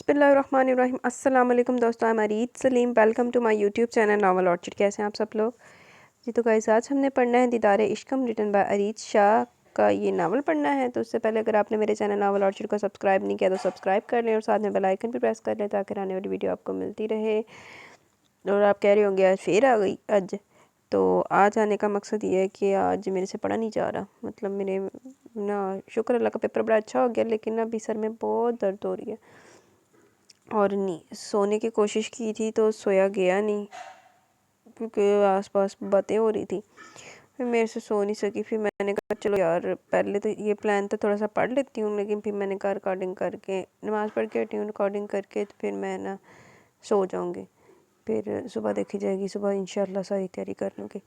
बिस्मिल्लाहिर्रहमानिर्रहीम। अस्सलाम वालेकुम दोस्तों, मैं Areet Saleem. Welcome to my YouTube channel Novel Orchid. कैसे हैं आप सब लोग जी? तो गाइस आज हमने पढ़ना है दीदार इश्कम रिटन बाय अरीत शाह का ये नावल पढ़ना है। तो उससे पहले अगर आपने मेरे चैनल नावल ऑर्चिड को सब्सक्राइब नहीं किया तो सब्सक्राइब कर लें और साथ में बेल आइकन भी प्रेस कर लें ताकि आने वाली वीडियो आपको मिलती रहे। और आप कह रहे होंगे आज फिर आ गई आज। तो आज आने का मकसद ये है कि आज मेरे से पढ़ा नहीं जा रहा। मतलब मेरे ना शुक्र अल्लाह का पेपर बड़ा अच्छा हो गया, लेकिन अभी सर में बहुत दर्द हो रही है और नहीं सोने की कोशिश की थी तो सोया गया नहीं क्योंकि आसपास बातें हो रही थी। फिर मेरे से सो नहीं सकी। फिर मैंने कहा चलो यार, पहले तो ये प्लान था थोड़ा सा पढ़ लेती हूँ, लेकिन फिर मैंने कहा रिकॉर्डिंग करके नमाज़ पढ़ के हटी हूँ, रिकॉर्डिंग करके तो फिर मैं ना सो जाऊँगी। फिर सुबह देखी जाएगी, सुबह इंशाल्लाह सारी तैयारी कर लूँगी।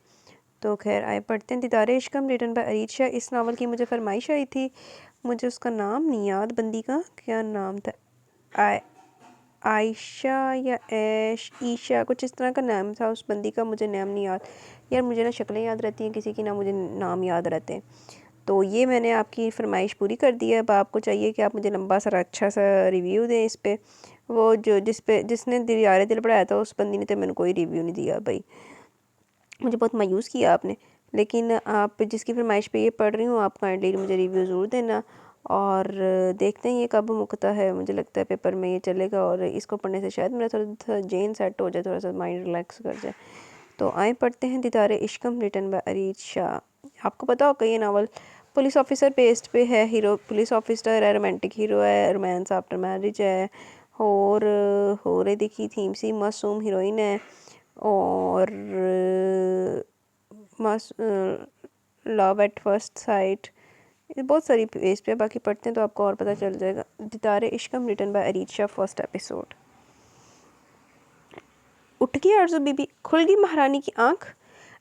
तो खैर आए पढ़ते हैं दीदार इश्कम रिटन बाय अरीत शाह। इस नावल की मुझे फरमाइश आई थी, मुझे उसका नाम नहीं याद, बंदी का क्या नाम था, आयशा या ईशा कुछ इस तरह का नाम था उस बंदी का, मुझे नाम नहीं याद। यार मुझे ना शक्लें याद रहती हैं किसी की, ना मुझे नाम याद रहते हैं। तो ये मैंने आपकी फरमाइश पूरी कर दी है। अब आपको चाहिए कि आप मुझे लंबा सा अच्छा सा रिव्यू दें इस पर। वो जो जिसने दियारे दिल पढ़ाया था उस बंदी ने तो मैंने कोई रिव्यू नहीं दिया भाई, मुझे बहुत मायूस किया आपने। लेकिन आप जिसकी फरमाइश पे ये पढ़ रही हूँ, आप काइंडली मुझे रिव्यू ज़रूर देना। और देखते हैं ये कब मुकता है। मुझे लगता है पेपर में ये चलेगा और इसको पढ़ने से शायद मेरा थोड़ा सा जेन सेट हो जाए, थोड़ा सा माइंड रिलैक्स कर जाए। तो आए पढ़ते हैं दीदार इश्कम रिटन बाय अरीत शाह। आपको पता होगा ये नावल पुलिस ऑफिसर बेस्ड पे है। हीरो पुलिस ऑफिसर है, रोमांटिक हीरो है, रोमांस आफ्टर मैरिज है, और हो रही देखी थीम सी मासूम हीरोइन है, और लव एट फर्स्ट साइट, ये बहुत सारी पेज पे। बाकी पढ़ते हैं तो आपको और पता चल जाएगा। Deedar Ishqam written by Areet Shah, first episode. उठ गई आरज़ू बीबी, खुल गई महारानी की आंख।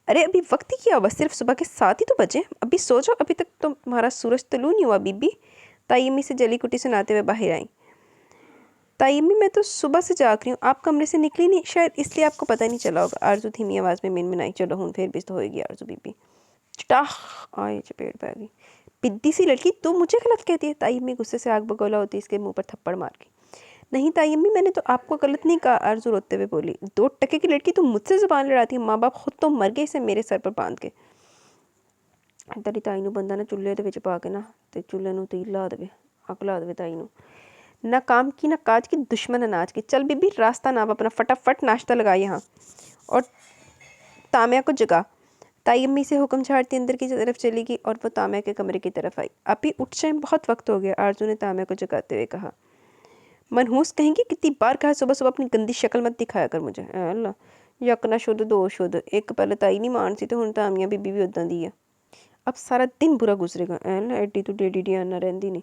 अरे अभी वक्त ही क्या हुआ, सिर्फ सुबह के 7 ही तो बजे, अभी सो जाओ, अभी तक तो तुम्हारा सूरज तुलू नहीं हुआ बीबी। ताई अम्मी से जली कुटी सुनाते हुए बाहर आई। ताई अम्मी मैं तो सुबह से जाग रही हूँ, आप कमरे से निकली नहीं, शायद इसलिए आपको पता नहीं चला होगा। आरज़ू धीमी आवाज़ में मिनमिनाई। चलो हूँ फिर भी तो होएगी आरज़ू बीबी। चटाह आए चपेट पै गई। पिद्दी सी लड़की, तू मुझे गलत कहती है। ताई अम्मी गुस्से से आग बगोला होती इसके मुंह पर थप्पड़ मार के। नहीं ताई अम्मी, मैंने तो आपको गलत नहीं कहा, आरज़ू रोते हुए बोली। 2 टके की लड़की, तुम मुझसे ज़ुबान लड़ाती है, माँ बाप खुद तो मर गए इसे मेरे सर पर बांध के। तेरी ताई नूं बंदा ना चुल्हे दे विच पा के ना ते चुल्हे नूं तीर ला देवे, अग ला देवे ताई नूं। ना काम की ना काज की, दुश्मन अनाज की। चल बीबी रास्ता नाप अपना, फटाफट नाश्ता लगा यहाँ और तामिया को जगा। ताई अम्मी से हुक्म छाड़ती अंदर की तरफ चली गई और वो तामिया के कमरे की तरफ आई। अभी उठ जाए, बहुत वक्त हो गया, आरज़ू ने तामिया को जगाते हुए कहा। मनहूस कहेंगी, कितनी बार कहा सुबह सुबह अपनी गंदी शक्ल मत दिखाया कर मुझे। अल्लाह, यक ना शुद्ध दो शुद्ध, एक पहले ताई नहीं मान सी तो हुण तामिया बीबी भी उदां दी है। अब सारा दिन बुरा गुजरेगा। अल्लाह एडी तो डेडी डियाना रहंदी नहीं।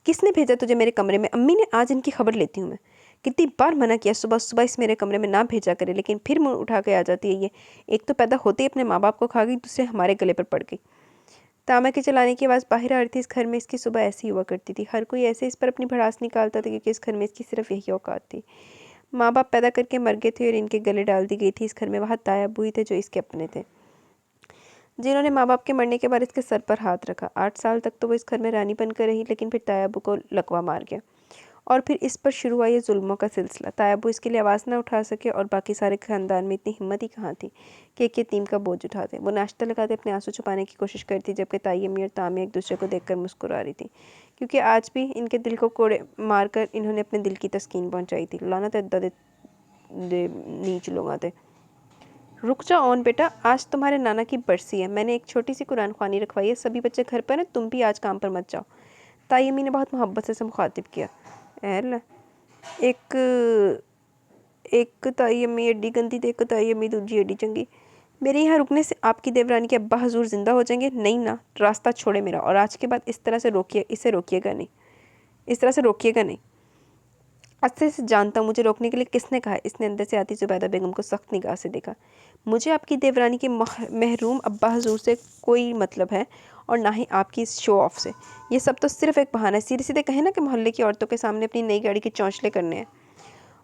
किसने भेजा तुझे मेरे कमरे में? अम्मी ने, आज इनकी खबर लेती हूँ मैं। कितनी बार मना किया सुबह सुबह इस मेरे कमरे में ना भेजा करे, लेकिन फिर मुँह उठा के आ जाती है ये। एक तो पैदा होते ही अपने माँ बाप को खा गई, दूसरे हमारे गले पर पड़ गई। तामा के चलाने की आवाज़ बाहर आ रही थी। इस घर में इसकी सुबह ऐसी हुआ करती थी। हर कोई ऐसे इस पर अपनी भड़ास निकालता था क्योंकि इस घर में इसकी सिर्फ यही औकात थी। माँ बाप पैदा करके मर गए थे और इनके गले डाल दी गई थी इस घर में। वहाँ ताया अबू थे जो इसके अपने थे, जिन्होंने माँ बाप के मरने के बाद इसके सर पर हाथ रखा। 8 साल तक तो वो इस घर में रानी बनकर रही, लेकिन फिर ताया अबू को लकवा मार गया और फिर इस पर शुरू हुआ ये जुल्मों का सिलसिला। ताया अबू इसके लिए आवाज़ ना उठा सके और बाकी सारे खानदान में इतनी हिम्मत ही कहाँ थी कि एक यतीम का बोझ उठाते। वो नाश्ता लगाते अपने आंसू छुपाने की कोशिश करती, जबकि ताई अम्मी और तामिया एक दूसरे को देखकर मुस्कुरा रही थी, क्योंकि आज भी इनके दिल को कोड़े मारकर इन्होंने अपने दिल की तस्कीन पहुँचाई थी। लानत है ददे नीच लोग आते। रुक जाओ ओन बेटा, आज तुम्हारे नाना की बरसी है, मैंने एक छोटी सी कुरान ख्वानी रखवाई है, सभी बच्चे घर पर हैं, तुम भी आज काम पर मत जाओ। ताई अम्मी ने बहुत मोहब्बत से मुखातिब किया। एल एक एक ताई अम्मी एडी गंदी, तो एक ताई अम्मी दूजी एडी चंगी। मेरे यहाँ रुकने से आपकी देवरानी के अब्बा हजूर जिंदा हो जाएंगे? नहीं ना, रास्ता छोड़े मेरा, और आज के बाद इस तरह से रोकिए, इसे रोकिएगा नहीं, इस तरह से रोकिएगा नहीं। अच्छे से जानता हूँ मुझे रोकने के लिए किसने कहा है। इसने अंदर से आती जुबैदा बेगम को सख्त निगाह से देखा। मुझे आपकी देवरानी के महरूम अब्बा हजूर से कोई मतलब है और ना ही आपकी इस शो ऑफ से। ये सब तो सिर्फ एक बहाना है। सीधे सीधे कहे ना कि मोहल्ले की औरतों के सामने अपनी नई गाड़ी के चौंचले करने हैं।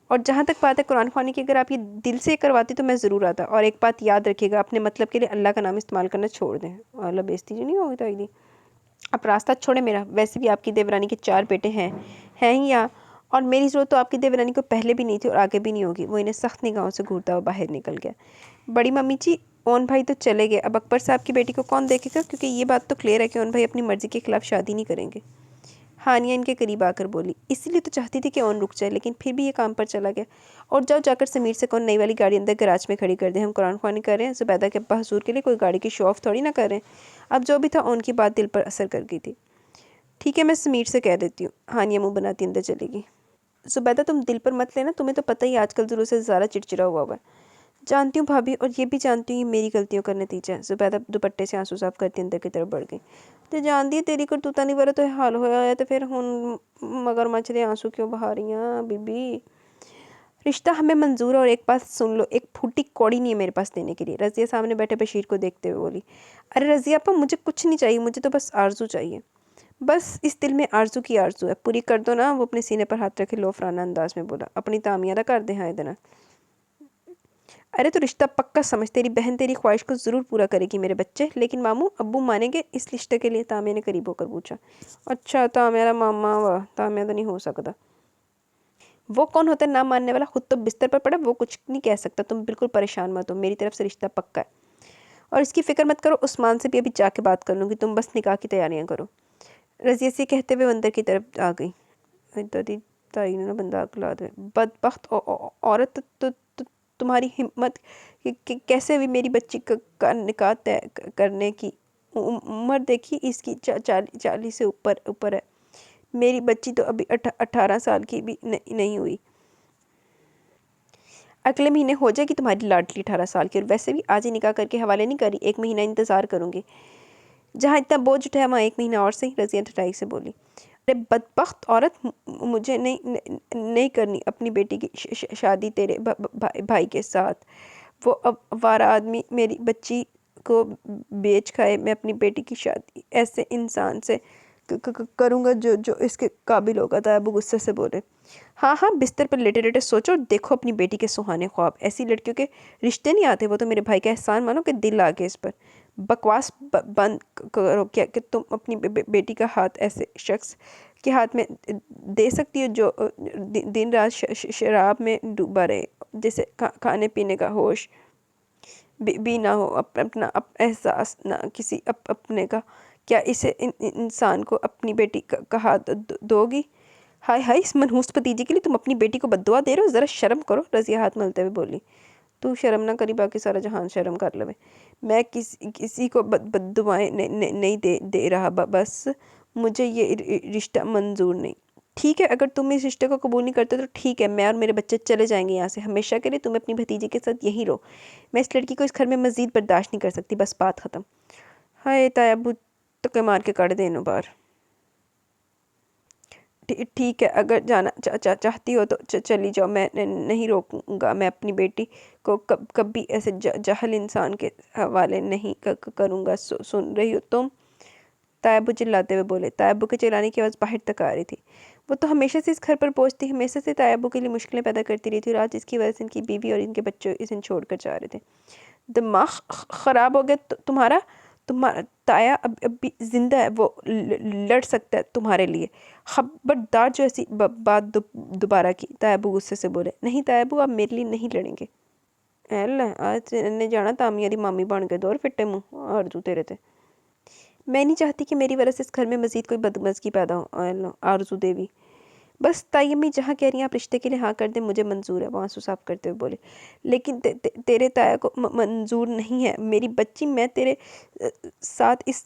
और जहाँ तक बात है कुरान ख्वानी की, अगर आप ये दिल से करवाती तो मैं ज़रूर आता। और एक बात याद रखिएगा, अपने मतलब के लिए अल्लाह का नाम इस्तेमाल करना छोड़ दें। अल्लाह बेइज्जती जो नहीं होगी ताईदी। आप रास्ता छोड़े मेरा, वैसे भी आपकी देवरानी के 4 बेटे हैं ही यहाँ, और मेरी ज़रूरत तो आपकी देवरानी को पहले भी नहीं थी और आगे भी नहीं होगी। वो इन्हें सख्त निगाहों से घूरता हुआ बाहर निकल गया। बड़ी मम्मी जी, ओन भाई तो चले गए, अब अकबर साहब की बेटी को कौन देखेगा? क्योंकि ये बात तो क्लियर है कि ओन भाई अपनी मर्ज़ी के खिलाफ शादी नहीं करेंगे। हानिया इनके करीब आकर बोली। इसीलिए तो चाहती थी कि ओन रुक जाए, लेकिन फिर भी ये काम पर चला गया। और जाओ जाकर समीर से कौन नई वाली गाड़ी अंदर गराज में खड़ी कर दे। हम कुरान ख्वानी कर रहे हैं, जुबैदा के अब्बा हुजूर के लिए कोई गाड़ी की शो ऑफ थोड़ी ना कर रहे हैं। अब जो भी था ओन की बात दिल पर असर कर गई थी। ठीक है, मैं समीर से कह देती हूँ। हानिया मुँह बनाती अंदर चलेगी। जुबैदा तुम दिल पर मत लेना, तुम्हें तो पता ही आजकल ज़रूर से ज़्यादा चिड़चिड़ा हुआ है। जानती हूँ भाभी, और ये भी जानती हूँ ये मेरी गलतियों का नतीजा है। जुबैदा दुपट्टे से आंसू साफ करती अंदर की तरफ बढ़ गई। तो जानती है तेरी करतूता नहीं बरा तो हाल होया है, तो फिर हुन मगरमच्छ दे आंसू क्यों बहा रही हैं बीबी? रिश्ता हमें मंजूर है, और एक बात सुन लो, एक फूटी कौड़ी नहीं है मेरे पास देने के लिए। रज़िया सामने बैठे बशीर को देखते हुए बोली। अरे रज़िया आपा, मुझे कुछ नहीं चाहिए, मुझे तो बस आरजू चाहिए। बस इस दिल में आरजू की आरजू है, पूरी कर दो ना। वो अपने सीने पर हाथ रखे लोफराना अंदाज में बोला। अपनी तामियादा कर दे हाँ इतना। अरे तो रिश्ता पक्का समझ, तेरी बहन तेरी ख्वाहिश को ज़रूर पूरा करेगी मेरे बच्चे। लेकिन मामू अब्बू मानेंगे इस रिश्ते के लिए? तामिया ने करीब होकर पूछा। अच्छा तामिया मामा, वाह तामिया तो नहीं हो सकता। वो कौन होता है ना मानने वाला? खुद तो बिस्तर पर पड़ा, वो कुछ नहीं कह सकता। तुम बिल्कुल परेशान मत हो, मेरी तरफ से रिश्ता पक्का है। और इसकी फ़िक्र मत करो, उस्मान से भी अभी जाके बात कर लूँगी, तुम बस निकाह की तैयारियाँ करो। रज़िया से कहते हुए अंदर की तरफ आ गई। दादी ताई ने ना बंदा अकला दे। बदबख्त औरत, तुम्हारी हिम्मत कैसे हुई मेरी बच्ची का निकाह तय करने की? उम्र देखी इसकी 40 से ऊपर है। मेरी बच्ची तो अभी 18 साल की भी नहीं हुई। अगले महीने हो जाएगी तुम्हारी लाडली 18 साल की। और वैसे भी आज ही निकाह करके हवाले नहीं करी, 1 महीना इंतज़ार करूँगी। जहाँ इतना बोझ उठाया वहाँ 1 महीना और सही, रज़िया ठठाई से बोली। अरे बदबख्त औरत, मुझे नहीं करनी अपनी बेटी की शादी तेरे भाई के साथ। वो अवारा आदमी मेरी बच्ची को बेच खाए। मैं अपनी बेटी की शादी ऐसे इंसान से करूँगा जो इसके काबिल होगा। तो अबू गुस्से से बोले। हाँ हाँ, बिस्तर पर लेटे लेटे सोचो और देखो अपनी बेटी के सुहाने ख्वाब। ऐसी लड़कियों के रिश्ते नहीं आते। वो तो मेरे भाई का एहसान मानो कि दिल आ गया इस पर। बकवास बंद करो। क्या कि तुम अपनी बेटी का हाथ ऐसे शख्स के हाथ में दे सकती हो जो दिन रात शराब में डूबा रहे, जैसे खाने पीने का होश भी ना हो, अपना एहसास ना किसी अपने का? क्या इसे इंसान को अपनी बेटी का हाथ दोगी? हाय हाय, इस मनहूस भतीजे के लिए तुम अपनी बेटी को बद्दुआ दे रहे हो? ज़रा शर्म करो। रज़िया हाथ मलते हुए बोली। तू शर्म ना करी, बाकी सारा जहान शर्म कर लवे। मैं किसी को बद्दुआएं नहीं दे रहा। बस मुझे ये रिश्ता मंजूर नहीं। ठीक है, अगर तुम इस रिश्ते को कबूल नहीं करते तो ठीक है, मैं और मेरे बच्चे चले जाएंगे यहाँ से हमेशा के लिए। तुम अपनी भतीजी के साथ यहीं रहो। मैं इस लड़की को इस घर में मज़ीद बर्दाश्त नहीं कर सकती। बस बात ख़त्म। हाय ताया अबू तो मार के काट देनो बार। ठीक है, अगर जाना चाहती हो तो चली जाओ, मैं नहीं रोकूंगा। मैं अपनी बेटी को कभी ऐसे जाहल इंसान के हवाले नहीं करूँगा। सुन रही हो तुम? तायब्बू चिल्लाते हुए बोले। तायब्बू के चिल्लाने की आवाज़ बाहर तक आ रही थी। वो तो हमेशा से इस घर पर पहुँचती, हमेशा से तायब्बू के लिए मुश्किलें पैदा करती रही थी, और आज इसकी वजह से इनकी बीवी और इनके बच्चे इसे छोड़कर जा रहे थे। दिमाग ख़राब हो गया तुम्हारा? तुम्हारा ताया अभी जिंदा है, वो लड़ सकता है तुम्हारे लिए। खबरदार जो ऐसी बात दोबारा की। तायब्बू गुस्से से बोले। नहीं तायब्बू, आप मेरे लिए नहीं लड़ेंगे। एल आज ने जाना तामिया दी मामी बन के दौर फिट्टे मुँह आरजू तेरे थे। मैं नहीं चाहती कि मेरी वजह से इस घर में मज़ीद कोई बदमज़गी पैदा हो। आरजू देवी। बस ताई अम्मी जहाँ कह रही हैं आप रिश्ते के लिए हाँ कर दें, मुझे मंजूर है। वो आंसू साफ करते हुए बोले। लेकिन तेरे ताया को मंजूर नहीं है मेरी बच्ची। मैं तेरे साथ इस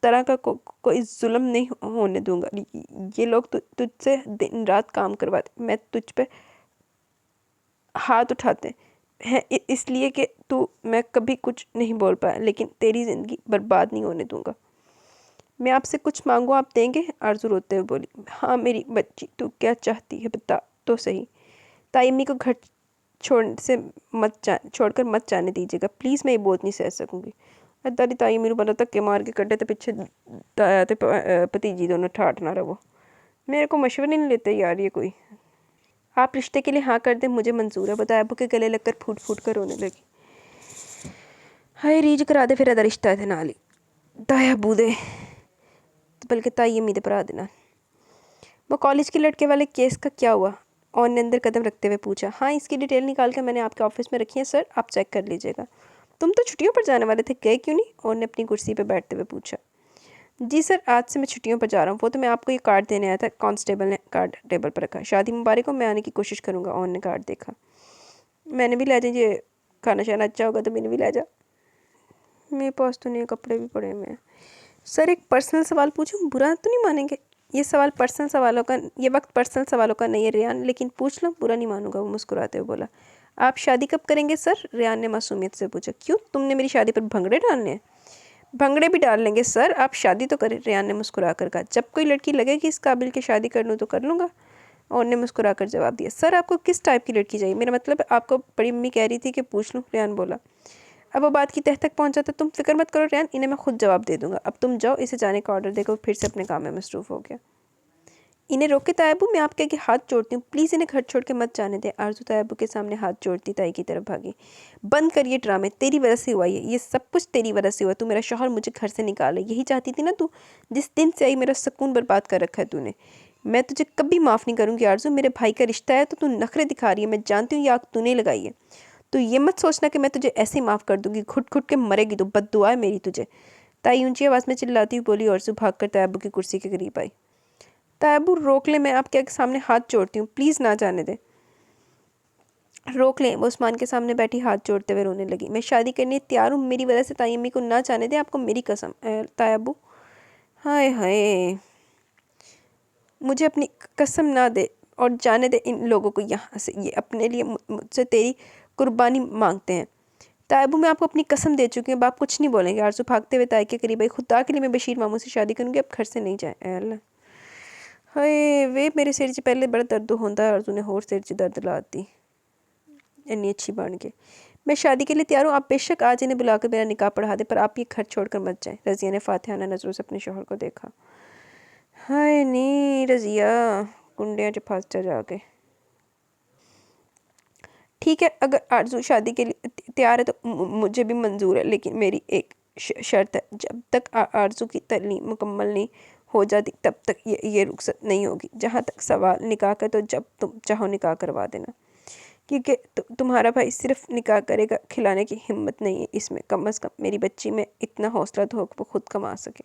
तरह का कोई जुल्म नहीं होने दूंगा। ये लोग तुझसे दिन रात काम करवाते, मैं तुझ पे हाथ उठाते हैं इसलिए कि तू, मैं कभी कुछ नहीं बोल पाया, लेकिन तेरी ज़िंदगी बर्बाद नहीं होने दूंगा। मैं आपसे कुछ मांगूँ आप देंगे? आरजू रोते हुए बोली। हाँ मेरी बच्ची, तू क्या चाहती है बता तो सही। ताई अम्मी को घर छोड़कर मत जाने दीजिएगा प्लीज़, मैं ये बोझ नहीं सह सकूँगी। दादी ताई मेरे बना धक्के मार के कड्डे तो पीछे ताया ते भतीजी दोनों ठाठ ना रहो। मेरे को मशवरे नहीं लेते यार ये कोई। आप रिश्ते के लिए हाँ कर दें, मुझे मंजूर है। बताया अबू के गले लगकर फूट फूट कर रोने लगी। हाय रीज करा दे फिर अदा रिश्ता है नाल ही। ताया अबू दे बल्कि ताई अम्मी दे भरा दे नाल। वो कॉलेज के लड़के वाले केस का क्या हुआ? ओन ने अंदर कदम रखते हुए पूछा। हाँ, इसकी डिटेल निकाल कर मैंने आपके ऑफिस में रखी है सर, आप चेक कर लीजिएगा। तुम तो छुट्टियों पर जाने वाले थे, गए क्यों नहीं? ओन ने अपनी कुर्सी पर बैठते हुए पूछा। जी सर, आज से मैं छुट्टियों पर जा रहा हूँ। वो तो मैं आपको ये कार्ड देने आया था, कांस्टेबल ने कार्ड टेबल पर रखा। शादी मुबारक हो, मैं आने की कोशिश करूँगा। ओन ने कार्ड देखा। मैंने भी ले जाइए, खाना शाना अच्छा होगा तो मैंने भी ले जा। मेरे पास तो नहीं, कपड़े भी पड़े हुए हैं। सर एक पर्सनल सवाल पूछूं, बुरा तो नहीं मानेंगे? ये सवाल पर्सनल सवालों का, ये वक्त पर्सनल सवालों का नहीं है रेयान, लेकिन पूछ लो, बुरा नहीं मानूंगा। वो मुस्कुराते हुए बोला। आप शादी कब करेंगे सर? रेयान ने मासूमियत से पूछा। क्यों, तुमने मेरी शादी पर भंगड़े डालने हैं? भंगड़े भी डाल लेंगे सर, आप शादी तो करें। रेयान ने मुस्कुरा कर कहा। जब कोई लड़की लगे कि इस काबिल की शादी कर लूँ तो कर लूँगा। और ने मुस्कुरा कर जवाब दिया। सर आपको किस टाइप की लड़की चाहिए? मेरा मतलब आपको बड़ी मम्मी कह रही थी कि पूछ लूँ, रेयान बोला। अब वो बात की तह तक पहुंचा था। तुम फिक्र मत करो रेयान, इन्हें मैं खुद जवाब दे दूंगा। अब तुम जाओ। इसे जाने का ऑर्डर देकर फिर से अपने काम में मसरूफ हो गया। इन्हें रोके तायबू, मैं आपके आगे हाथ जोड़ती हूँ, प्लीज़ इन्हें घर छोड़ के मत जाने दे। आरजू तायबू के सामने हाथ जोड़ती ताई की तरफ भागी। बंद कर ये ड्रामे, तेरी वजह से हुआ ये सब कुछ तेरी वजह से हुआ। तू मेरा शौहर मुझे घर से निकाले, यही चाहती थी ना तू? जिस दिन से आई मेरा सुकून बर्बाद कर रखा है तूने। मैं तुझे कभी माफ़ नहीं करूँगी आरजू। मेरे भाई का रिश्ता है तो तू नखरे दिखा रही है। मैं जानती हूँ ये आग तूने लगाई है। तो ये मत सोचना कि मैं तुझे ऐसे ही माफ़ कर दूंगी। घुट घुट के मरेगी तो बद्दुआ है मेरी तुझे। ताई ऊंची आवाज़ में चिल्लाती हुई बोली। आरजू भाग कर तायबू की कुर्सी के करीब आई। तायबू रोक ले, मैं आपके सामने हाथ जोड़ती हूँ, प्लीज़ ना जाने दे। रोक ले। वो उस्मान के सामने बैठी हाथ जोड़ते हुए रोने लगी। मैं शादी करने तैयार हूँ, मेरी वजह से ताई अम्मी को ना जाने दे, आपको मेरी कसम। तायबू, हाय हाय, मुझे अपनी कसम ना दे और जाने दे इन लोगों को यहाँ से। ये अपने लिए मुझसे तेरी कुर्बानी मांगते हैं। तायबू, मैं आपको अपनी कसम दे चुकी हूँ, अब आप कुछ नहीं बोलेंगे। आरजू भागते हुए ताई के करीब आई। खुदा के लिए मैं बशीर मामू से शादी करूँगी, अब घर से नहीं जाए। अल्लाह, हाय वे मेरे सिर च पहले बड़ा दर्द होता है। आरजू ने होर सिर च दर्द ला दी। इतनी अच्छी बन के मैं शादी के लिए तैयार हूँ, आप बेशक आज इन्हें बुलाकर मेरा निकाह पढ़ा दे, पर आप ये घर छोड़कर मत जाएं। रज़िया ने फातिहाना नज़रों से अपने शौहर को देखा। हाय नी रज़िया, कुंडियाँ च फंस जा जाके। ठीक है, अगर आरजू शादी के लिए तैयार है तो मुझे भी मंजूर है, लेकिन मेरी एक शर्त है। जब तक आरजू की तालीम मुकम्मल नहीं हो जाती तब तक ये रुखसत नहीं होगी। जहाँ तक सवाल निकाह का, तो जब तुम चाहो निकाह करवा देना, क्योंकि तुम्हारा भाई सिर्फ निकाह करेगा, खिलाने की हिम्मत नहीं है इसमें। कम अज़ कम मेरी बच्ची में इतना हौसला तो हो कि वो खुद कमा सके।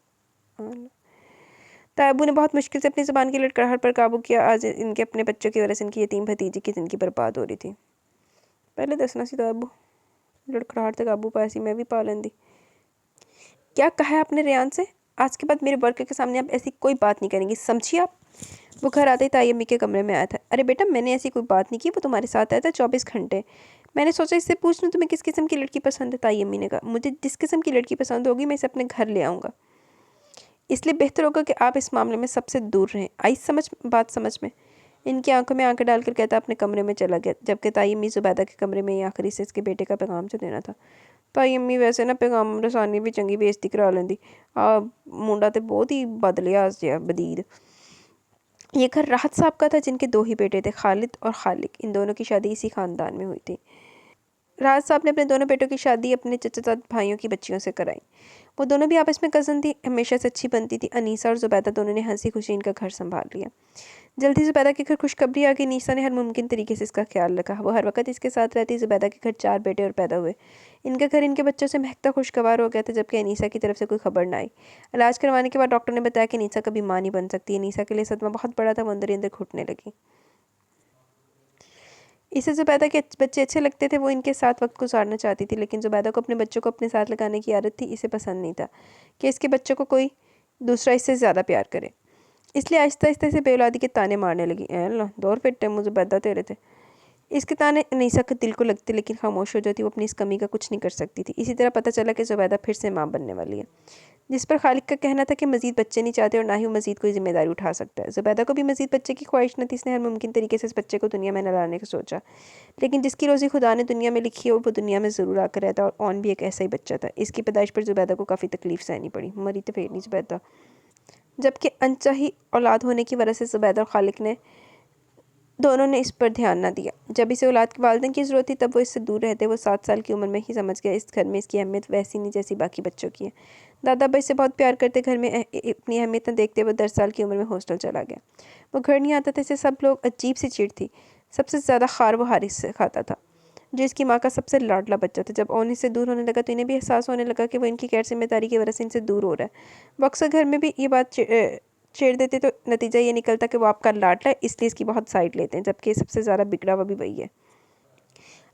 तायबू ने बहुत मुश्किल से अपनी ज़ुबान की लड़खड़ाहट पर काबू किया। आज इनके अपने बच्चों की वजह से इनकी यतीम भतीजी की ज़िंदगी बर्बाद हो रही थी। पहले दसना सी तायबू, लड़खड़ाहट से काबू पाया सी मैं भी पा लेंदी। क्या कहा है आपने रेयान से? आज के बाद मेरे वर्कर के सामने आप ऐसी कोई बात नहीं करेंगी, समझिए आप? वो घर आते ही ताई अम्मी के कमरे में आया था। अरे बेटा, मैंने ऐसी कोई बात नहीं की, वो तुम्हारे साथ आया था 24 घंटे। मैंने सोचा इससे पूछ लूँ तुम्हें किस किस्म की लड़की पसंद है। ताई अम्मी ने कहा, मुझे जिस किस्म की लड़की पसंद होगी मैं इसे अपने घर ले आऊँगा। इसलिए बेहतर होगा कि आप इस मामले में सबसे दूर रहें। आई बात समझ में? इनकी आंखों में आंखें डालकर कहता अपने कमरे में चला गया, जबकि ताई अम्मी जुबैदा के कमरे में ही आखिरी से इसके बेटे का पैगाम जो देना था। ताई अम्मी वैसे ना पैगाम रसानी भी चंगी बेइज्जती करा लेंदी। मुंडा तो बहुत ही बदलियाज जिहा बदीद। ये घर राहत साहब का था, जिनके दो ही बेटे थे, खालिद और खालिक। इन दोनों की शादी इसी खानदान में हुई थी। राहत साहब ने अपने दोनों बेटों की शादी अपने चचाजाद भाइयों की बच्चियों से कराई। वो दोनों भी आपस में कज़न थी, हमेशा से अच्छी बनती थी। अनीसा और जुबैदा दोनों ने हंसी खुशी इनका घर संभाल लिया। जल्दी जुबैदा के घर खुशखबरी आ गई। नीसा ने हर मुमकिन तरीके से इसका ख्याल रखा। वो हर वक्त इसके साथ रहती। जुबैदा के घर 4 बेटे और पैदा हुए। इनका घर इनके बच्चों से महकता खुशगवार हो गया था, जबकि अनीसा की तरफ से कोई खबर न आई। इलाज करवाने के बाद डॉक्टर ने बताया कि अनीसा कभी माँ नहीं बन सकती। अनीसा के लिए सदमा बहुत बड़ा था, वो अंदर ही अंदर घुटने लगी। इसे जुबैदा के बच्चे अच्छे लगते थे, वो इनके साथ वक्त गुजारना चाहती थी, लेकिन जुबैदा को अपने बच्चों को अपने साथ लगाने की आदत थी। इसे पसंद नहीं था कि इसके बच्चों को कोई दूसरा इससे ज़्यादा प्यार करे, इसलिए आहिस्ता आहिस्ता इसे बेऔलादी के ताने मारने लगी। अल्लाह, दौर फिट मुझे जुबैदा तेरे थे। इसके ताने अनीसा के दिल को लगते, लेकिन खामोश हो जाती। वो अपनी इस कमी का कुछ नहीं कर सकती थी। इसी तरह पता चला कि जुबैदा फिर से माँ बनने वाली है, जिस पर खालिक का कहना था कि मज़ीद बच्चे नहीं चाहते और ना ही वो मज़ीद कोई जिम्मेदारी उठा सकता है। जुबैदा को भी मज़ीद बच्चे की ख्वाहिश न थी। इसने हर मुमकिन तरीके से इस बच्चे को दुनिया में न लाने का सोचा, लेकिन जिसकी रोज़ी खुदा ने दुनिया में लिखी है वो दुनिया में ज़रूर आकर रहता, और ऑन भी एक ऐसा ही बच्चा था। इसकी पैदाइश पर जुबैदा को काफ़ी तकलीफ सहनी पड़ी। मरी तो फेर नहीं जुबैदा, जबकि अनचाही औलाद होने की वजह से जुबैदा और खालिक ने दोनों ने इस पर ध्यान ना दिया। जब इसे औलाद के वालिदैन की ज़रूरत थी तब वो इससे दूर रहते। वो 7 साल की उम्र में ही समझ गया इस घर में इसकी अहमियत वैसी नहीं जैसी बाकी बच्चों की है। दादा अब्बा इसे बहुत प्यार करते। घर में अपनी अहमियत न देखते वो 10 साल की उम्र में हॉस्टल चला गया। वो घर नहीं आता था। इसे सब लोग अजीब सी चिढ़ थी। सबसे ज़्यादा खार वो हारिस से खाता था जो इसकी माँ का सबसे लाडला बच्चा था। जब ओन इससे दूर होने लगा तो इन्हें भी एहसास होने लगा कि वो इनकी गैर जिम्मेदारी की वजह से इनसे दूर हो रहा है। वो अक्सर घर में भी ये बात छेड़ देते तो नतीजा ये निकलता कि वो आपका लाडला है इसलिए इसकी बहुत साइड लेते हैं, जबकि सबसे ज़्यादा बिगड़ा हुआ भी वही है।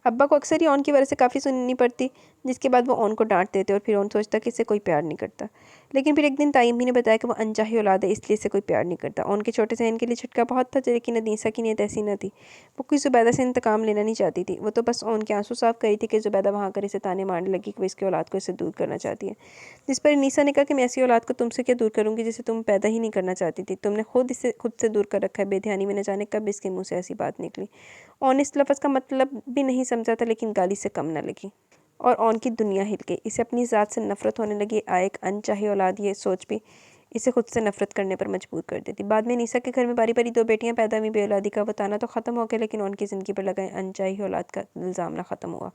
अब्बा को अक्सर ही ओन की वजह से काफ़ी सुननी पड़ती, जिसके बाद वो ओन को डांट देते और फिर ओन सोचता कि इससे कोई प्यार नहीं करता। लेकिन फिर एक दिन ताई अम्मी ने बताया कि वो अनचाही औलाद है इसलिए इससे कोई प्यार नहीं करता। ओन के छोटे जहन के लिए झटका बहुत था, लेकिन अनीसा की नीयत ऐसी न थी। वो कोई ज़ुबैदा से इंतकाम लेना नहीं चाहती थी। वो तो बस ओन के आंसू साफ करी थी कि ज़ुबैदा वहाँ कर इसे ताने मारने लगी कि वो इसकी औलाद को इससे दूर करना चाहती है। जिस पर अनीसा ने कहा कि मैं ऐसी औलाद को तुमसे क्या दूर करूँगी जिसे तुम पैदा ही नहीं करना चाहती थी। तुमने खुद से दूर कर रखा है। बेध्यानी में न जाने कब इसके मुँह से ऐसी बात निकली। ओन इस लफ्ज़ का मतलब भी नहीं समझा था, लेकिन गाली से कम न लगी और ओन की दुनिया हिल गई। इसे अपनी ज़ात से नफ़रत होने लगी। एक अनचाही औलाद ये सोच भी इसे खुद से नफ़रत करने पर मजबूर कर देती। बाद में नीसा के घर में बारी बारी 2 बेटियां पैदा हुई। बेऔलादी का बताना तो ख़त्म हो गया, लेकिन उनकी ज़िंदगी पर लगा अनचाही औलाद का इल्ज़ाम ना ख़त्म हुआ।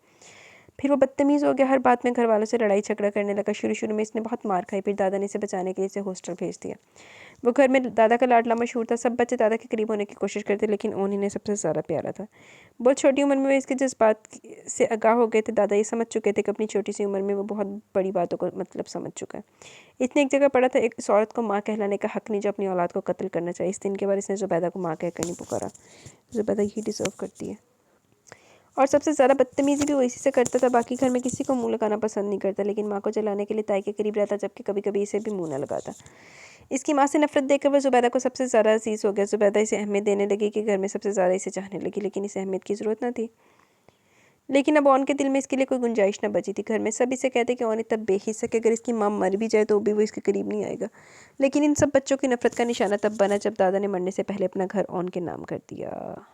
फिर वो बदतमीज़ हो गया। हर बात में घर वालों से लड़ाई झगड़ा करने लगा। शुरू में इसने बहुत मार खाई। फिर दादा ने इसे बचाने के लिए इसे हॉस्टल भेज दिया। वो घर में दादा का लाडला मशहूर था। सब बच्चे दादा के करीब होने की कोशिश करते, लेकिन उन्हीं ने सबसे ज़्यादा प्यारा था। बहुत छोटी उम्र में वो इसके जज्बात से आगाह हो गए थे। दादा ये समझ चुके थे कि अपनी छोटी सी उम्र में वो बहुत बड़ी बातों को मतलब समझ चुका है। इसने एक जगह पढ़ा था एक इस औरत को माँ कहलाने का हक नहीं जो अपनी औलाद को कत्ल करना चाहिए। इस दिन के बाद इसने ज़ुबैदा को माँ कहकर नहीं पुकारा। ज़ुबैदा यही डिज़र्व करती है। और सबसे ज़्यादा बदतमीज़ी भी वो इसी से करता था। बाकी घर में किसी को मुँह लगाना पसंद नहीं करता, लेकिन माँ को जलाने के लिए ताई के करीब रहता, जबकि कभी कभी इसे भी मुँह न लगाता। इसकी माँ से नफरत देखकर वह ज़ुबैदा को सबसे ज़्यादा अजीज़ हो गया। ज़ुबैदा इसे अहमियत देने लगी कि घर में सबसे ज़्यादा इसे चाहने लगी, लेकिन इसे अहमियत की ज़रूरत न थी। लेकिन अब ओन के दिल में इसके लिए कोई गुंजाइश न बची थी। घर में सब इसे कहते कि ओन इतना बेहिस्सा कि अगर इसकी माँ मर भी जाए तो भी वो इसके करीब नहीं आएगा। लेकिन इन सब बच्चों की नफरत का निशाना तब बना जब दादा ने मरने से पहले अपना घर ओन के नाम कर दिया।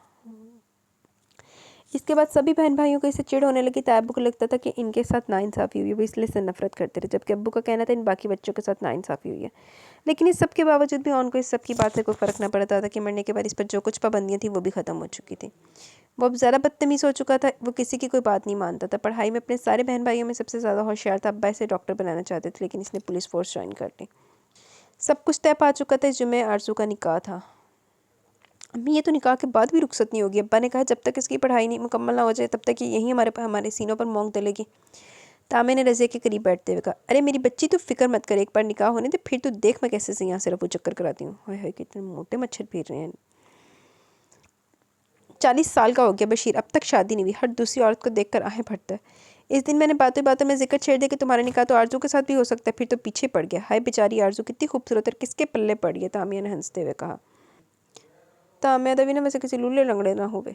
इसके बाद सभी बहन भाइयों को इससे चिढ़ होने लगी। ताई अब्बू को लगता था कि इनके साथ नाइंसाफ़ी हुई है, वो इसलिए इससे नफरत करते थे, जबकि अब्बू का कहना था इन बाकी बच्चों के साथ नाइंसाफ़ी हुई है। लेकिन इस सब के बावजूद भी ओन को इस सब की बात से कोई फ़र्क न पड़ता था कि मरने के बाद इस पर जो कुछ पाबंदियाँ थी वो भी ख़त्म हो चुकी थी। वो अब ज़्यादा बदतमीज़ हो चुका था। वो किसी की कोई बात नहीं मानता था। पढ़ाई में अपने सारे बहन भाइयों में सबसे ज़्यादा होशियार था। अब्बा इसे डॉक्टर बनाना चाहते थे, लेकिन इसने पुलिस फ़ोर्स ज्वाइन कर ली। सब कुछ तय पा चुका था। इस जुम्मे आरज़ू का निकाह था। अम्मी ये तो निकाह के बाद भी रुखसत नहीं होगी। अब्बा ने कहा जब तक इसकी पढ़ाई नहीं मुकम्मल ना हो जाए तब तक ये यहीं हमारे सीनों पर मोंग तलेगी। तामे ने रज़िया के करीब बैठते हुए कहा, अरे मेरी बच्ची तू फिक्र मत कर, एक बार निकाह होने दे फिर तू देख मैं कैसे से यहाँ से रफू चक्कर कराती हूँ। हाय हाय कितने मोटे मच्छर फिर रहे हैं। 40 साल का हो गया बशीर, अब तक शादी नहीं हुई। हर दूसरी औरत को देखकर आहें भरता है। इस दिन मैंने बातों बातों में जिक्र छेड़ दिया कि तुम्हारा निकाह तो आरज़ू के साथ भी हो सकता है। फिर तो पीछे पड़ गया। हाय बेचारी आरज़ू कितनी खूबसूरत और किसके पल्ले पड़ गई, तामिया ने हंसते हुए कहा। तामिया दवी ने वैसे किसी लूले लंगड़े ना होवे।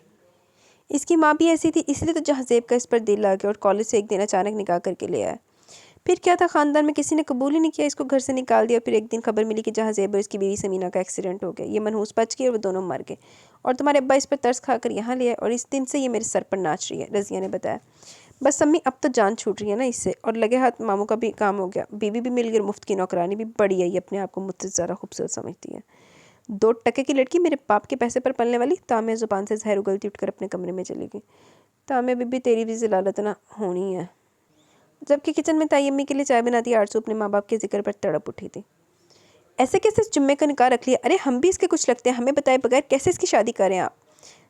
इसकी माँ भी ऐसी थी, इसलिए तो जहाज़ेब का इस पर दिल आ गया और कॉलेज से एक दिन अचानक निकाह करके ले आया। फिर क्या था, ख़ानदान में किसी ने कबूल ही नहीं किया। इसको घर से निकाल दिया। फिर एक दिन खबर मिली कि जहाज़ेब और इसकी बीवी समीना का एक्सीडेंट हो गया। ये मनहूस बच गई और वो दोनों मर गए और तुम्हारे अब्बा इस पर तरस खाकर यहाँ ले आए और इस दिन से ये मेरे सर पर नाच रही है, रज़िया ने बताया। बस अम्मी अब तो जान छूट रही है ना इससे, और लगे हाथ मामू का भी काम हो गया। बीवी भी मिल गई, मुफ्त की नौकरानी भी। बड़ी है ये, अपने आप को मुझसे ज़्यादा खूबसूरत समझती है। 2 टके की लड़की, मेरे बाप के पैसे पर पलने वाली। तामिया ज़ुबान से जहर उगलती उठकर अपने कमरे में चली गई। तामिया बीबी तेरी भी ज़लालत ना होनी है। जबकि किचन में ताई अम्मी के लिए चाय बनाती आरज़ू अपने माँ बाप के जिक्र पर तड़प उठी थी। ऐसे कैसे इस जुम्मे का निकाह रख लिया? अरे हम भी इसके कुछ लगते हैं, हमें बताए बगैर कैसे इसकी शादी करें आप?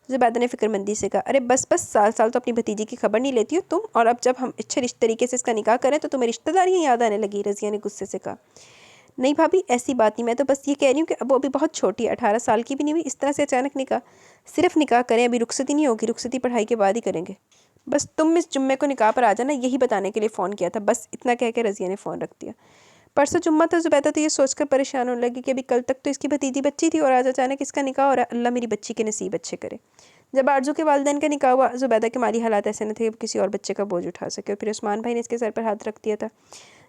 ज़ुबैदा ने फिक्रमंदी से कहा। अरे बस बस, साल साल तो अपनी भतीजी की खबर नहीं लेती हो तुम, और अब जब हम अच्छे तरीके से इसका निकाह करें तो तुम्हें रिश्तेदारियाँ याद आने लगी, रज़िया ने गुस्से से कहा। नहीं भाभी ऐसी बात नहीं, मैं तो बस ये कह रही हूँ कि अब वो अभी बहुत छोटी है, 18 साल की भी नहीं हुई। इस तरह से अचानक निकाह, सिर्फ निकाह करें, अभी रुखसती नहीं होगी। रुखसती पढ़ाई के बाद ही करेंगे। बस तुम इस जुम्मे को निकाह पर आ जाना, यही बताने के लिए फ़ोन किया था। बस इतना कह के रज़िया ने फ़ोन रख दिया। परसों जुम्मा था। ज़ुबैदा तो ये सोचकर परेशान होने लगी कि अभी कल तक तो इसकी भतीजी बच्ची थी और आज अचानक इसका निकाह हो रहा है। अल्लाह मेरी बच्ची के नसीब अच्छे करे। जब आरज़ू के वालिदैन का निकाह हुआ, ज़ुबैदा के माली हालात ऐसे न थे कि वो किसी और बच्चे का बोझ उठा सके, और फिर उस्मान भाई ने इसके सर पर हाथ रख दिया था।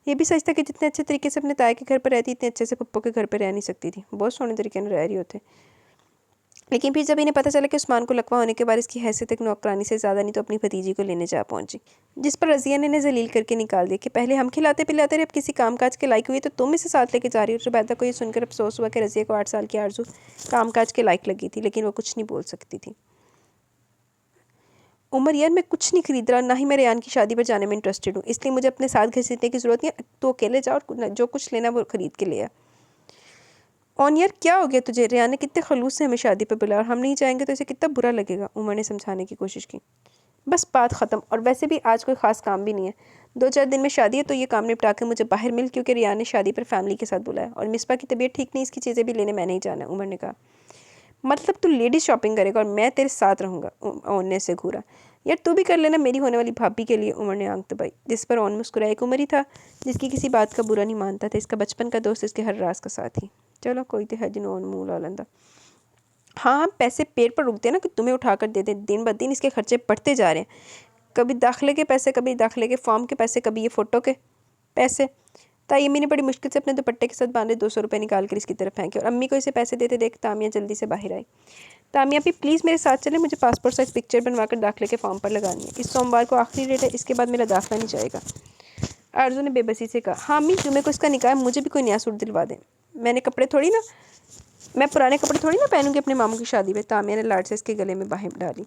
ये भी सच था कि जितने अच्छे तरीके से अपने ताए के घर पर रहती, इतने अच्छे से पप्पो के घर पर रह नहीं सकती थी। बहुत सोने तरीके से रह रही होते। लेकिन फिर जब इन्हें पता चला कि उस्मान को लकवा होने के बाद इसकी हैसियत एक नौकरानी से ज़्यादा नहीं तो अपनी भतीजी को लेने जा पहुंची, जिस पर रज़िया ने इन्हें जलील करके निकाल दिया कि पहले हम खिलाते पिलाते रहे, अब किसी कामकाज के लायक हुई तो तुम इसे साथ लेके जा रही हो। जुबैदा को ये सुनकर अफसोस हुआ कि रज़िया को 8 साल की आरज़ू कामकाज के लायक लगी थी, लेकिन वो कुछ नहीं बोल सकती थी। उमर यार, मैं कुछ नहीं खरीद रहा, ना ही मैं रेयान की शादी पर जाने में इंटरेस्टेड हूँ, इसलिए मुझे अपने साथ घसीटने की ज़रूरत नहीं है। तो अकेले जाओ और जो कुछ लेना वो खरीद के ले आ। और यार क्या हो गया तुझे? रेयान ने कितने खलूस से हमें शादी पर बुलाया और हम नहीं जाएंगे तो इसे कितना बुरा लगेगा। उमर ने समझाने की कोशिश की। बस बात ख़त्म, और वैसे भी आज कोई ख़ास काम भी नहीं है, 2-4 दिन में शादी है, तो ये काम निपटा के मुझे बाहर मिल, क्योंकि रियान ने शादी पर फैमिली के साथ बुलाया और मिसबा की तबीयत ठीक नहीं, इसकी चीज़ें भी लेने मैं नहीं जाना। उमर ने कहा। मतलब तू लेडीज शॉपिंग करेगा और मैं तेरे साथ रहूँगा? ओन ने से घूरा। यार तू भी कर लेना मेरी होने वाली भाभी के लिए। उमर ने आंख दबाई, जिस पर ओन मुस्कुराया। एक उमर ही था जिसकी किसी बात का बुरा नहीं मानता था, इसका बचपन का दोस्त, इसके हर राज का साथी। चलो कोई तो है जिन ओन मुँह ला लेंदा। हाँ, हम पैसे पेड़ पर रुकते हैं ना कि तुम्हें उठाकर दे दें। दिन ब दिन इसके खर्चे बढ़ते जा रहे हैं, कभी दाखिले के पैसे, कभी दाखिले के फॉर्म के पैसे, कभी ये फ़ोटो के पैसे। तायमी ने बड़ी मुश्किल से अपने दुपट्टे के साथ बांधे 200 रुपये निकाल कर इसकी तरफ फेंके और अम्मी को इसे पैसे देते देख तामिया जल्दी से बाहर आई। तामिया भी प्लीज़ मेरे साथ चले, मुझे पासपोर्ट साइज़ पिक्चर बनवाकर दाखिले के फॉर्म पर लगानी है। इस सोमवार को आखिरी डेट है, इसके बाद मेरा दाखिला नहीं जाएगा। आरजू ने बेबसी से कहा। हाँ अम्मी, जुमे को इसका निकाह है, मुझे भी कोई नया सूट दिलवा दें। मैं पुराने कपड़े थोड़ी ना पहनूंगी अपने मामू की शादी में। तामिया ने लाड से इसके गले में बाहें डाली।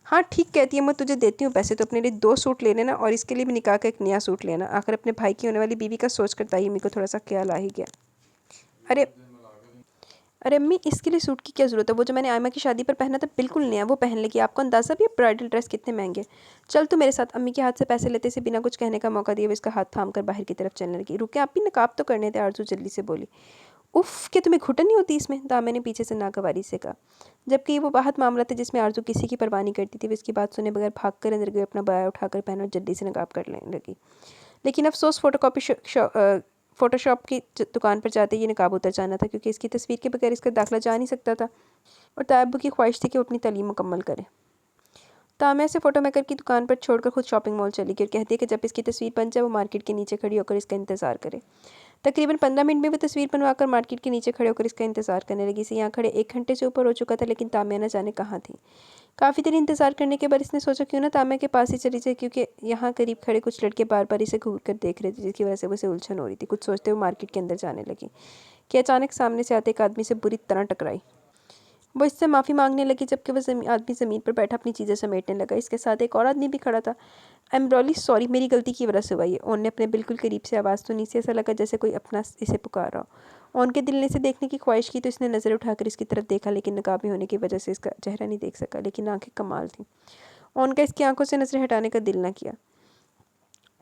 हाँ ठीक कहती है, मैं तुझे देती हूँ पैसे, तो अपने लिए 2 सूट ले लेना और इसके लिए भी निकाह का एक नया सूट लेना। आखिर अपने भाई की होने वाली बीवी का सोच कर तायमी को थोड़ा सा ख्याल आ ही गया। अरे अरे अम्मी, इसके लिए सूट की क्या ज़रूरत है? वो जो मैंने आयमा की शादी पर पहना था बिल्कुल नया, वो पहन लेगी। आपको अंदाज़ा भी है ब्राइडल ड्रेस कितने महंगे। चल तू मेरे साथ। अम्मी के हाथ से पैसे लेते से बिना कुछ कहने का मौका दिए वो इसका हाथ थाम कर बाहर की तरफ चलने लगी। रुके, आप भी नकाब तो करने थे। आरजू जल्दी से बोली। उफ़, क्या तुम्हें घुटन नहीं होती इसमें? दामे ने पीछे से नागवारी से कहा। जबकि ये वो बाहत मामला था जिसमें आरजू किसी की परवाह नहीं करती थी। वो इसकी बात सुने बगैर भाग कर अंदर गई, अपना बाया उठाकर पहना और जल्दी से नकाब कर लेने लगी। लेकिन अफसोस फ़ोटोशॉप की दुकान पर जाते ये नकाब उतर जाना था, क्योंकि इसकी तस्वीर के बगैर इसका दाखिला जा नहीं सकता था और तायब्बू की ख्वाहिश थी कि वो अपनी तालीम मुकम्मल करे। तामिया से फ़ोटो मेकर की दुकान पर छोड़कर खुद शॉपिंग मॉल चली गई और कहती है कि जब इसकी तस्वीर बन जाए वो मार्केट के नीचे खड़ी होकर इसका इंतज़ार करे। तकरीबन 15 मिनट में वो तस्वीर बनवाकर मार्केट के नीचे खड़े होकर इसका इंतज़ार करने लगी। इसे यहाँ खड़े 1 घंटे से ऊपर हो चुका था, लेकिन तामिया न जाने कहाँ थी। काफ़ी देर इंतज़ार करने के बाद इसने सोचा क्यों ना तामिया के पास ही चली जाए, क्योंकि यहाँ करीब खड़े कुछ लड़के बार बार इसे घूर कर देख रहे थे, जिसकी वजह से उसे उलझन हो रही थी। कुछ सोचते हुए मार्केट के अंदर जाने लगी कि अचानक सामने से आते एक आदमी से बुरी तरह टकराई। वो इससे माफ़ी मांगने लगी, जबकि वह आदमी ज़मीन पर बैठा अपनी चीज़ें समेटने लगा। इसके साथ एक और आदमी भी खड़ा था। आई एम रियली सॉरी, मेरी गलती की वजह से हुआ ये। ओन ने अपने बिल्कुल करीब से आवाज़ सुनी सी, ऐसा लगा जैसे कोई अपना इसे पुकार रहा हो। ओन के दिल ने इसे देखने की ख्वाहिश की तो इसने नज़र उठाकर इसकी तरफ देखा, लेकिन नकाब में होने की वजह से इसका चेहरा नहीं देख सका, लेकिन आंखें कमाल थीं। ओन का इसकी आंखों से नज़र हटाने का दिल ना किया।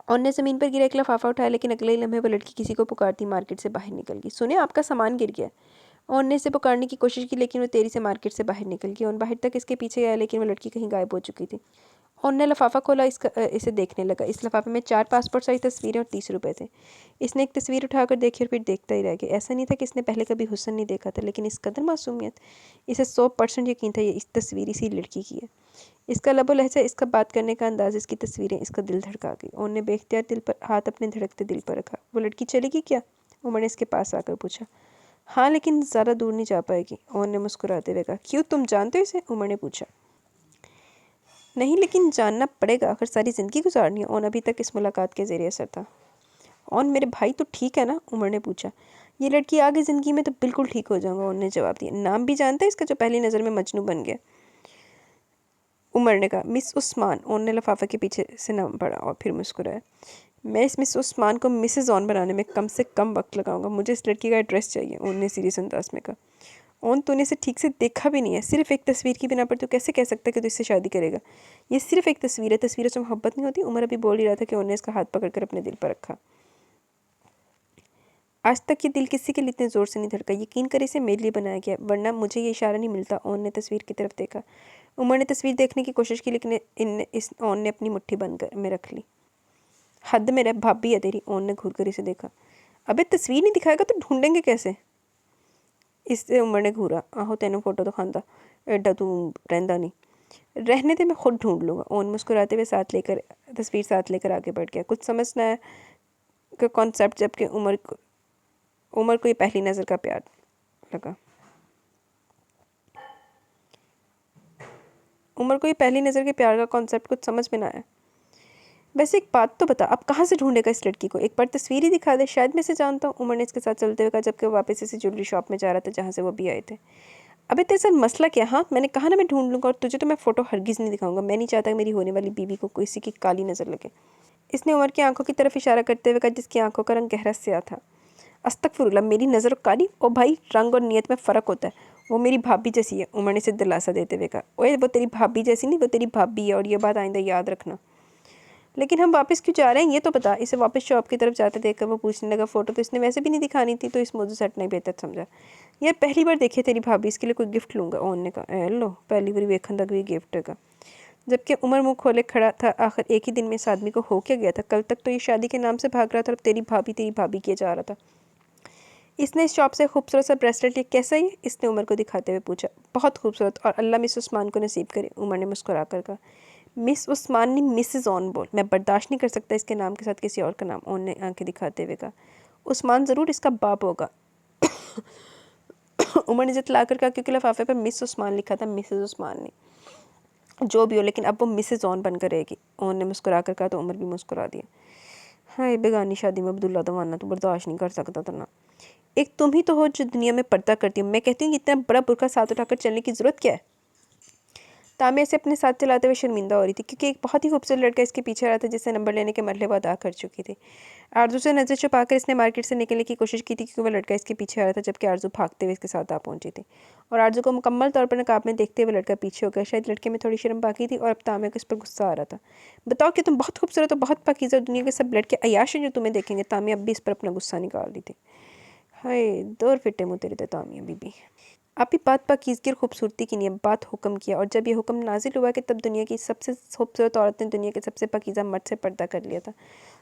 ओन ने ज़मीन पर गिरा एक लिफाफा उठाया, लेकिन अगले ही लम्हे वो लड़की किसी को पुकारती मार्केट से बाहर निकल गई। सुने, आपका सामान गिर गया। ओन ने इसे पुकारने की कोशिश की, लेकिन वो तेज़ी से मार्केट से बाहर निकल गई। ओन बाहर तक इसके पीछे गया, लेकिन वो लड़की कहीं गायब हो चुकी थी। ओन ने लिफाफा खोला, इसे देखने लगा। इस लिफाफे में 4 पासपोर्ट साइज तस्वीरें और 30 रुपये थे। इसने एक तस्वीर उठाकर देखी और फिर देखता ही रह गया। ऐसा नहीं था कि इसने पहले कभी हुस्न नहीं देखा था, लेकिन इस कदर मासूमियत। इसे 100% यकीन था ये इस तस्वीर इसी लड़की की है। इसका लबो लहजा, इसका बात करने का अंदाज, इसकी तस्वीरें, इसका दिल धड़का गई। ओन ने बेख्तियार दिल पर हाथ अपने धड़कते दिल पर रखा। वो लड़की चलेगी क्या? उमर ने इसके पास आकर पूछा। हाँ, लेकिन ज़्यादा दूर नहीं जा पाएगी। ओन ने मुस्कुराते हुए कहा। क्यों, तुम जानते हो इसे? उमर ने पूछा। नहीं, लेकिन जानना पड़ेगा, आखिर सारी ज़िंदगी गुजारनी है। ओन अभी तक इस मुलाकात के ज़रिए असर था। ओन, मेरे भाई तो ठीक है ना? उमर ने पूछा। ये लड़की आगे ज़िंदगी में तो बिल्कुल ठीक हो जाऊंगा। ओन ने जवाब दिया। नाम भी जानता है इसका जो पहली नज़र में मजनू बन गया? उमर ने कहा। मिस उस्मान। ओन ने लिफाफे के पीछे से नाम पढ़ा और फिर मुस्कुराया। मैं इस मिस उस्मान को मिसेज ऑन बनाने में कम से कम वक्त लगाऊंगा। मुझे इस लड़की का एड्रेस चाहिए। ओन ने सीरियस अंदाज में कहा। ओन, तूने इसे ठीक से देखा भी नहीं है। सिर्फ एक तस्वीर की बिना पर तू कैसे कह सकता है कि तू इससे शादी करेगा? ये सिर्फ एक तस्वीर है, तस्वीरों से मोहब्बत नहीं होती। उमर अभी बोल ही रहा था कि ओन ने इसका हाथ पकड़कर अपने दिल पर रखा। आज तक ये दिल किसी के लिए इतने ज़ोर से नहीं धड़का। यकीन कर, इसे मेरे लिए बनाया गया, वरना मुझे ये इशारा नहीं मिलता। ओन ने तस्वीर की तरफ देखा। उमर ने तस्वीर देखने की कोशिश की, लेकिन ओन ने अपनी मुट्ठी बंद कर में रख ली। हद मेरा भाभी है तेरी। ओन ने घूर कर इसे देखा। अबे तस्वीर नहीं दिखाएगा तो ढूंढेंगे कैसे? इससे उमर ने घूरा। आहो, तेनों फोटो तो खांदा, एडा तू रहंदा नहीं। रहने दे, मैं खुद ढूंढ लूँगा। ओन मुस्कुराते हुए तस्वीर साथ लेकर आगे बढ़ गया। कुछ समझ ना आया का कॉन्सेप्ट, जबकि उमर को ये पहली नज़र का प्यार लगा। उमर को ये पहली नज़र के प्यार का कॉन्सेप्ट कुछ समझ में ना आया। वैसे एक बात तो बता, अब कहाँ से ढूंढेगा इस लड़की को? एक बार तस्वीर ही दिखा दे, शायद मैं इसे जानता हूँ, उमर ने इसके साथ चलते हुए कहा, जबकि वो वापस इसी ज्वेलरी शॉप में जा रहा था जहाँ से वो भी आए थे। अबे तेरे साथ मसला क्या? हाँ, मैंने कहा ना मैं ढूंढ लूँगा, और तुझे तो मैं फ़ोटो हरगिज़ नहीं दिखाऊंगा। मैं नहीं चाहता कि मेरी होने वाली बीवी को किसी की काली नज़र लगे। इसने उमर की आंखों की तरफ इशारा करते हुए कहा, जिसकी आंखों का रंग गहरा स्याह था। अस्तगफुरुल्लाह, मेरी नज़र काली? ओ भाई, रंग और नीयत में फ़र्क होता है। वो मेरी भाभी जैसी है, उमर ने इसे दिलासा देते हुए कहा। ओए, वो तेरी भाभी जैसी नहीं, वो तेरी भाभी है, और ये बात आइंदा याद रखना। लेकिन हम वापस क्यों जा रहे हैं ये तो बता। इसे वापस शॉप की तरफ जाते देखकर वो पूछने लगा, फ़ोटो तो इसने वैसे भी नहीं दिखानी थी, तो इस मौजूद से हटना ही बेहतर समझा। यार पहली बार देखी तेरी भाभी, इसके लिए कोई गिफ्ट लूँगा, ओन ने कहा। ए लो, पहली बार वेखन तक भी गिफ्ट है। जबकि उमर मुंह खोले खड़ा था। आखिर एक ही दिन में इस आदमी को हो क्या गया था? कल तक तो ये शादी के नाम से भाग रहा था, और तेरी भाभी किए जा रहा था। इसने इस शॉप से खूबसूरत सा ब्रेसलेट लिया। कैसा ही? इसने उमर को दिखाते हुए पूछा। बहुत खूबसूरत, और अल्लाह मिस उस्मान को नसीब करे, उमर ने मुस्कुरा कर कहा। मिस उस्मान ने मिसेज ऑन बोल, मैं बर्दाश्त नहीं कर सकता इसके नाम के साथ किसी और का नाम, ओन ने आंखें दिखाते हुए कहा। उस्मान ज़रूर इसका बाप होगा। उमर ने जतला कर कहा, क्योंकि लिफाफे पर मिस उस्मान लिखा था, मिसेज उस्मान ने। जो भी हो, लेकिन अब वो मिसेज ऑन बनकर रहेगी, ओन ने मुस्कुरा कर कहा, तो उमर भी मुस्कुरा दिया। हाँ, ये बेगानी शादी में अब्दुल्ला दवाना तो बर्दाश्त नहीं कर सकता था ना। एक तुम ही तो हो जो दुनिया में पर्दा करती हो। मैं कहती हूँ इतना बड़ा बुर्का साथ उठाकर चलने की ज़रूरत क्या है? तामिया से अपने साथ चलाते हुए शर्मिंदा हो रही थी, क्योंकि एक बहुत ही खूबसूरत लड़का इसके पीछे आ रहा था, जिससे नंबर लेने के मरहले वो अदा कर चुकी थी। आरजू से नज़र छुपाकर इसने मार्केट से निकलने की कोशिश की थी, क्योंकि वह लड़का इसके पीछे आ रहा था, जबकि आरजू भागते हुए इसके साथ आ पहुंची थी। और आरजू को मुकम्मल तौर पर नकाब में देखते हुए लड़का पीछे हो गया। शायद लड़के में थोड़ी शर्म बाकी थी, और अब तामिया को इस पर गुस्सा आ रहा था। बताओ कि तुम बहुत खूबसूरत हो, बहुत पाकीज़ा, दुनिया के सब लड़के अयाश हैं जो तुम्हें देखेंगे। तामिया अब भी इस पर अपना गुस्सा निकाल रही थी। हाय, दौर फिटे मुँह तेरे थे तामिया बीबी। आप ही बात पाकीज़गी और खूबसूरती की नहीं, बात हुक्म किया, और जब ये हुक्म नाजिल हुआ कि तब दुनिया की सबसे खूबसूरत औरत ने दुनिया के सबसे पाकीज़ा मर्द से पर्दा कर लिया था,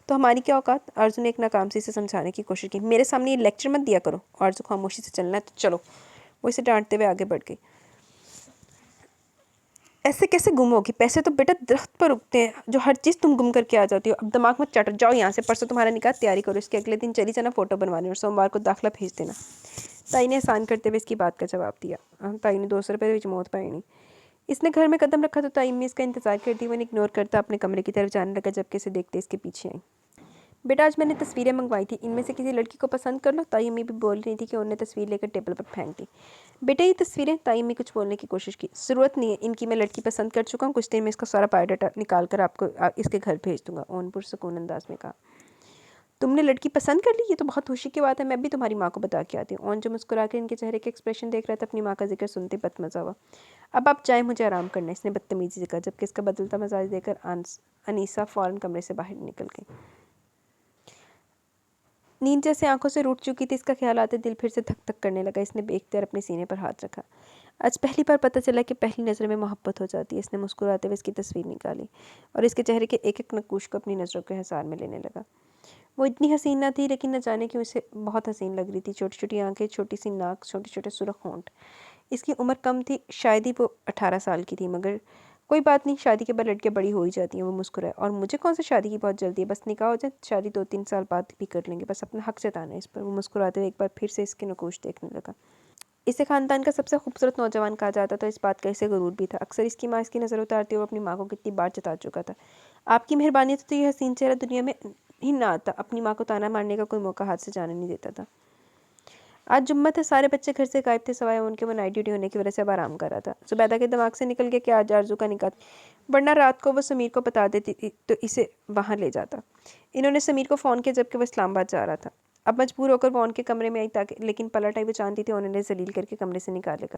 तो हमारी क्या औकात? आरजू ने एक नाकामसी से समझाने की कोशिश की। मेरे सामने ये लेक्चर मत दिया करो। आरजू खामोशी से चलना है तो चलो, वो इसे डांटते हुए आगे बढ़ गई। ऐसे कैसे गुम होगी? पैसे तो बेटा दरख्त पर उगते हैं, जो हर चीज़ तुम गुम करके आ जाती हो। अब दिमाग मत चाटो, जाओ यहाँ से। परसों तुम्हारा निकाह, तैयारी करो, इसके अगले दिन चली जाना फ़ोटो बनवाने, और सोमवार को दाखिला भेज देना। ताई ने एहसान करते हुए इसकी बात का जवाब दिया। ताई ने 200 रुपये विच मौत पाई नहीं। इसने घर में कदम रखा तो ताई ने इसका इंतजार करती हुए इग्नोर करता अपने कमरे की तरफ जाने लगा, जबकि इसे देखते इसके पीछे आई। बेटा, आज मैंने तस्वीरें मंगवाई थी, इनमें से किसी लड़की को पसंद कर लो। ताई अम्मी भी बोल रही थी कि उन्होंने तस्वीर लेकर टेबल पर फेंक दी। बेटा, ये तस्वीरें? ताई अम्मी कुछ बोलने की कोशिश की। ज़रूरत नहीं है, इनकी मैं लड़की पसंद कर चुका हूँ। कुछ देर में इसका सारा बायोडाटा निकाल कर आपको इसके घर भेज दूंगा, ओन पुरसुकून अंदाज में कहा। तुमने लड़की पसंद कर ली? ये तो बहुत खुशी की बात है। मैं भी तुम्हारी माँ को बता के आती हूँ। ओन जो मुस्कुरा कर इनके चेहरे के एक्सप्रेशन देख रहा था, अपनी माँ का जिक्र सुनते बदमज़ा हुआ। अब आप जाएँ, मुझे आराम करना है, इसने बदतमीजी से कहा, जबकि इसका बदलता मिजाज देकर अनीसा फ़ौरन कमरे से बाहर निकल गई। नींद जैसे आंखों से रूठ चुकी थी, इसका ख्याल आते दिल फिर से धक धक करने लगा। इसने देखते और अपने सीने पर हाथ रखा। आज पहली बार पता चला कि पहली नज़र में मोहब्बत हो जाती है। इसने मुस्कुराते हुए इसकी तस्वीर निकाली, और इसके चेहरे के एक एक नकूश को अपनी नज़रों के हिसार में लेने लगा। वो इतनी हसीन ना थी, लेकिन न जाने क्यों इसे बहुत हसीन लग रही थी। छोटी छोटी आंखें, छोटी सी नाक, छोटे छोटे सुर्ख होंठ। इसकी उम्र कम थी, शायद ही वो 18 साल की थी, मगर कोई बात नहीं, शादी के बाद लड़कियां बड़ी हो ही जाती हैं। वो मुस्कुराए। और मुझे कौन सी शादी की बहुत जल्दी है, बस निकाह हो जाए, शादी 2-3 साल बाद भी कर लेंगे, बस अपना हक जताना है इस पर। वो मुस्कुराते हुए एक बार फिर से इसके नकूश देखने लगा। इसे खानदान का सबसे खूबसूरत नौजवान कहा जाता था, इस बात का इसे गरूर भी था। अक्सर इसकी माँ इसकी नज़र उतारती हुए अपनी माँ को कितनी बार जता चुका था। आपकी मेहरबानी तो ये हसीन चेहरा दुनिया में ही ना आता। अपनी माँ को ताना मारने का कोई मौका हाथ से जाने नहीं देता था। आज जुम्मा था, सारे बच्चे घर से गायब थे, सवाए उनके। वो नाइट ड्यूटी होने की वजह से अब आराम कर रहा था। जुबैदा के दिमाग से निकल गया कि आज आरजू का निकाह, वरना रात को वो समीर को बता देती थी तो इसे वहाँ ले जाता। इन्होंने समीर को फ़ोन किया जबकि वो इस्लामाबाद जा रहा था। अब मजबूर होकर वो उनके कमरे में आई, ताकि लेकिन पलट आई। वो जानती थी उन्होंने जलील करके कमरे से निकालेगा।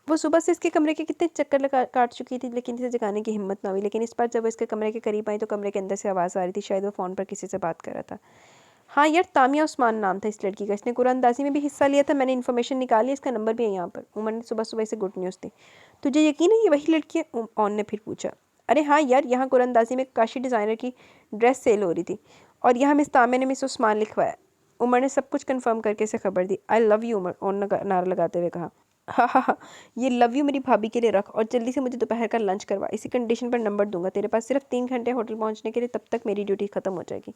वो सुबह से इसके कमरे के कितने चक्कर लगा काट चुकी थी, लेकिन इसे जगाने की हिम्मत ना हुई। लेकिन इस बार जब वो इसके कमरे के करीब आई, तो कमरे के अंदर से आवाज़ आ रही थी। शायद वो फ़ोन पर किसी से बात कर रहा था। हाँ यार, तामिया उस्मान नाम था इस लड़की का। इसने कुरानदाजी में भी हिस्सा लिया था। मैंने इन्फॉर्मेशन निकाली, इसका नंबर भी है यहाँ पर। उमर ने सुबह सुबह इसे गुड न्यूज़ दी। तुझे यकीन है ये वही लड़की है? ओन ने फिर पूछा। अरे हाँ यार, यहाँ कुरानदाजी में काशी डिज़ाइनर की ड्रेस सेल हो रही थी, और यहाँ मिस तामिया ने मिस उस्मान लिखवाया। उमर ने सब कुछ कंफर्म करके इसे खबर दी। आई लव यू उमर, ओन ने नारा लगाते हुए कहा। हाँ हाँ हाँ, ये लव यू मेरी भाभी के लिए रख, और जल्दी से मुझे दोपहर का लंच करवा। इसी कंडीशन पर नंबर दूंगा तेरे पास, सिर्फ 3 घंटे होटल पहुंचने के लिए, तब तक मेरी ड्यूटी ख़त्म हो जाएगी।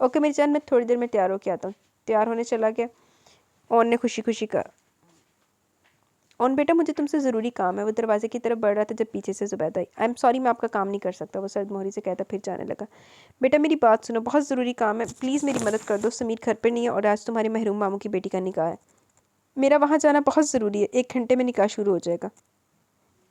ओके मेरी जान, मैं थोड़ी देर में तैयार होके आता हूँ। तैयार होने चला गया। ओन ने खुशी खुशी कहा। और बेटा मुझे तुमसे ज़रूरी काम है। वो दरवाजे की तरफ बढ़ रहा था जब पीछे से ज़ुबैदा आई। आई एम सॉरी, मैं आपका काम नहीं कर सकता, वो सर्द मोहरी से कहता फिर जाने लगा। बेटा मेरी बात सुनो, बहुत ज़रूरी काम है, प्लीज़ मेरी मदद कर दो। समीर घर पर नहीं है और आज तुम्हारे महरूम मामू की बेटी का निकाह है। मेरा वहाँ जाना बहुत ज़रूरी है, 1 घंटे में निकाह शुरू हो जाएगा।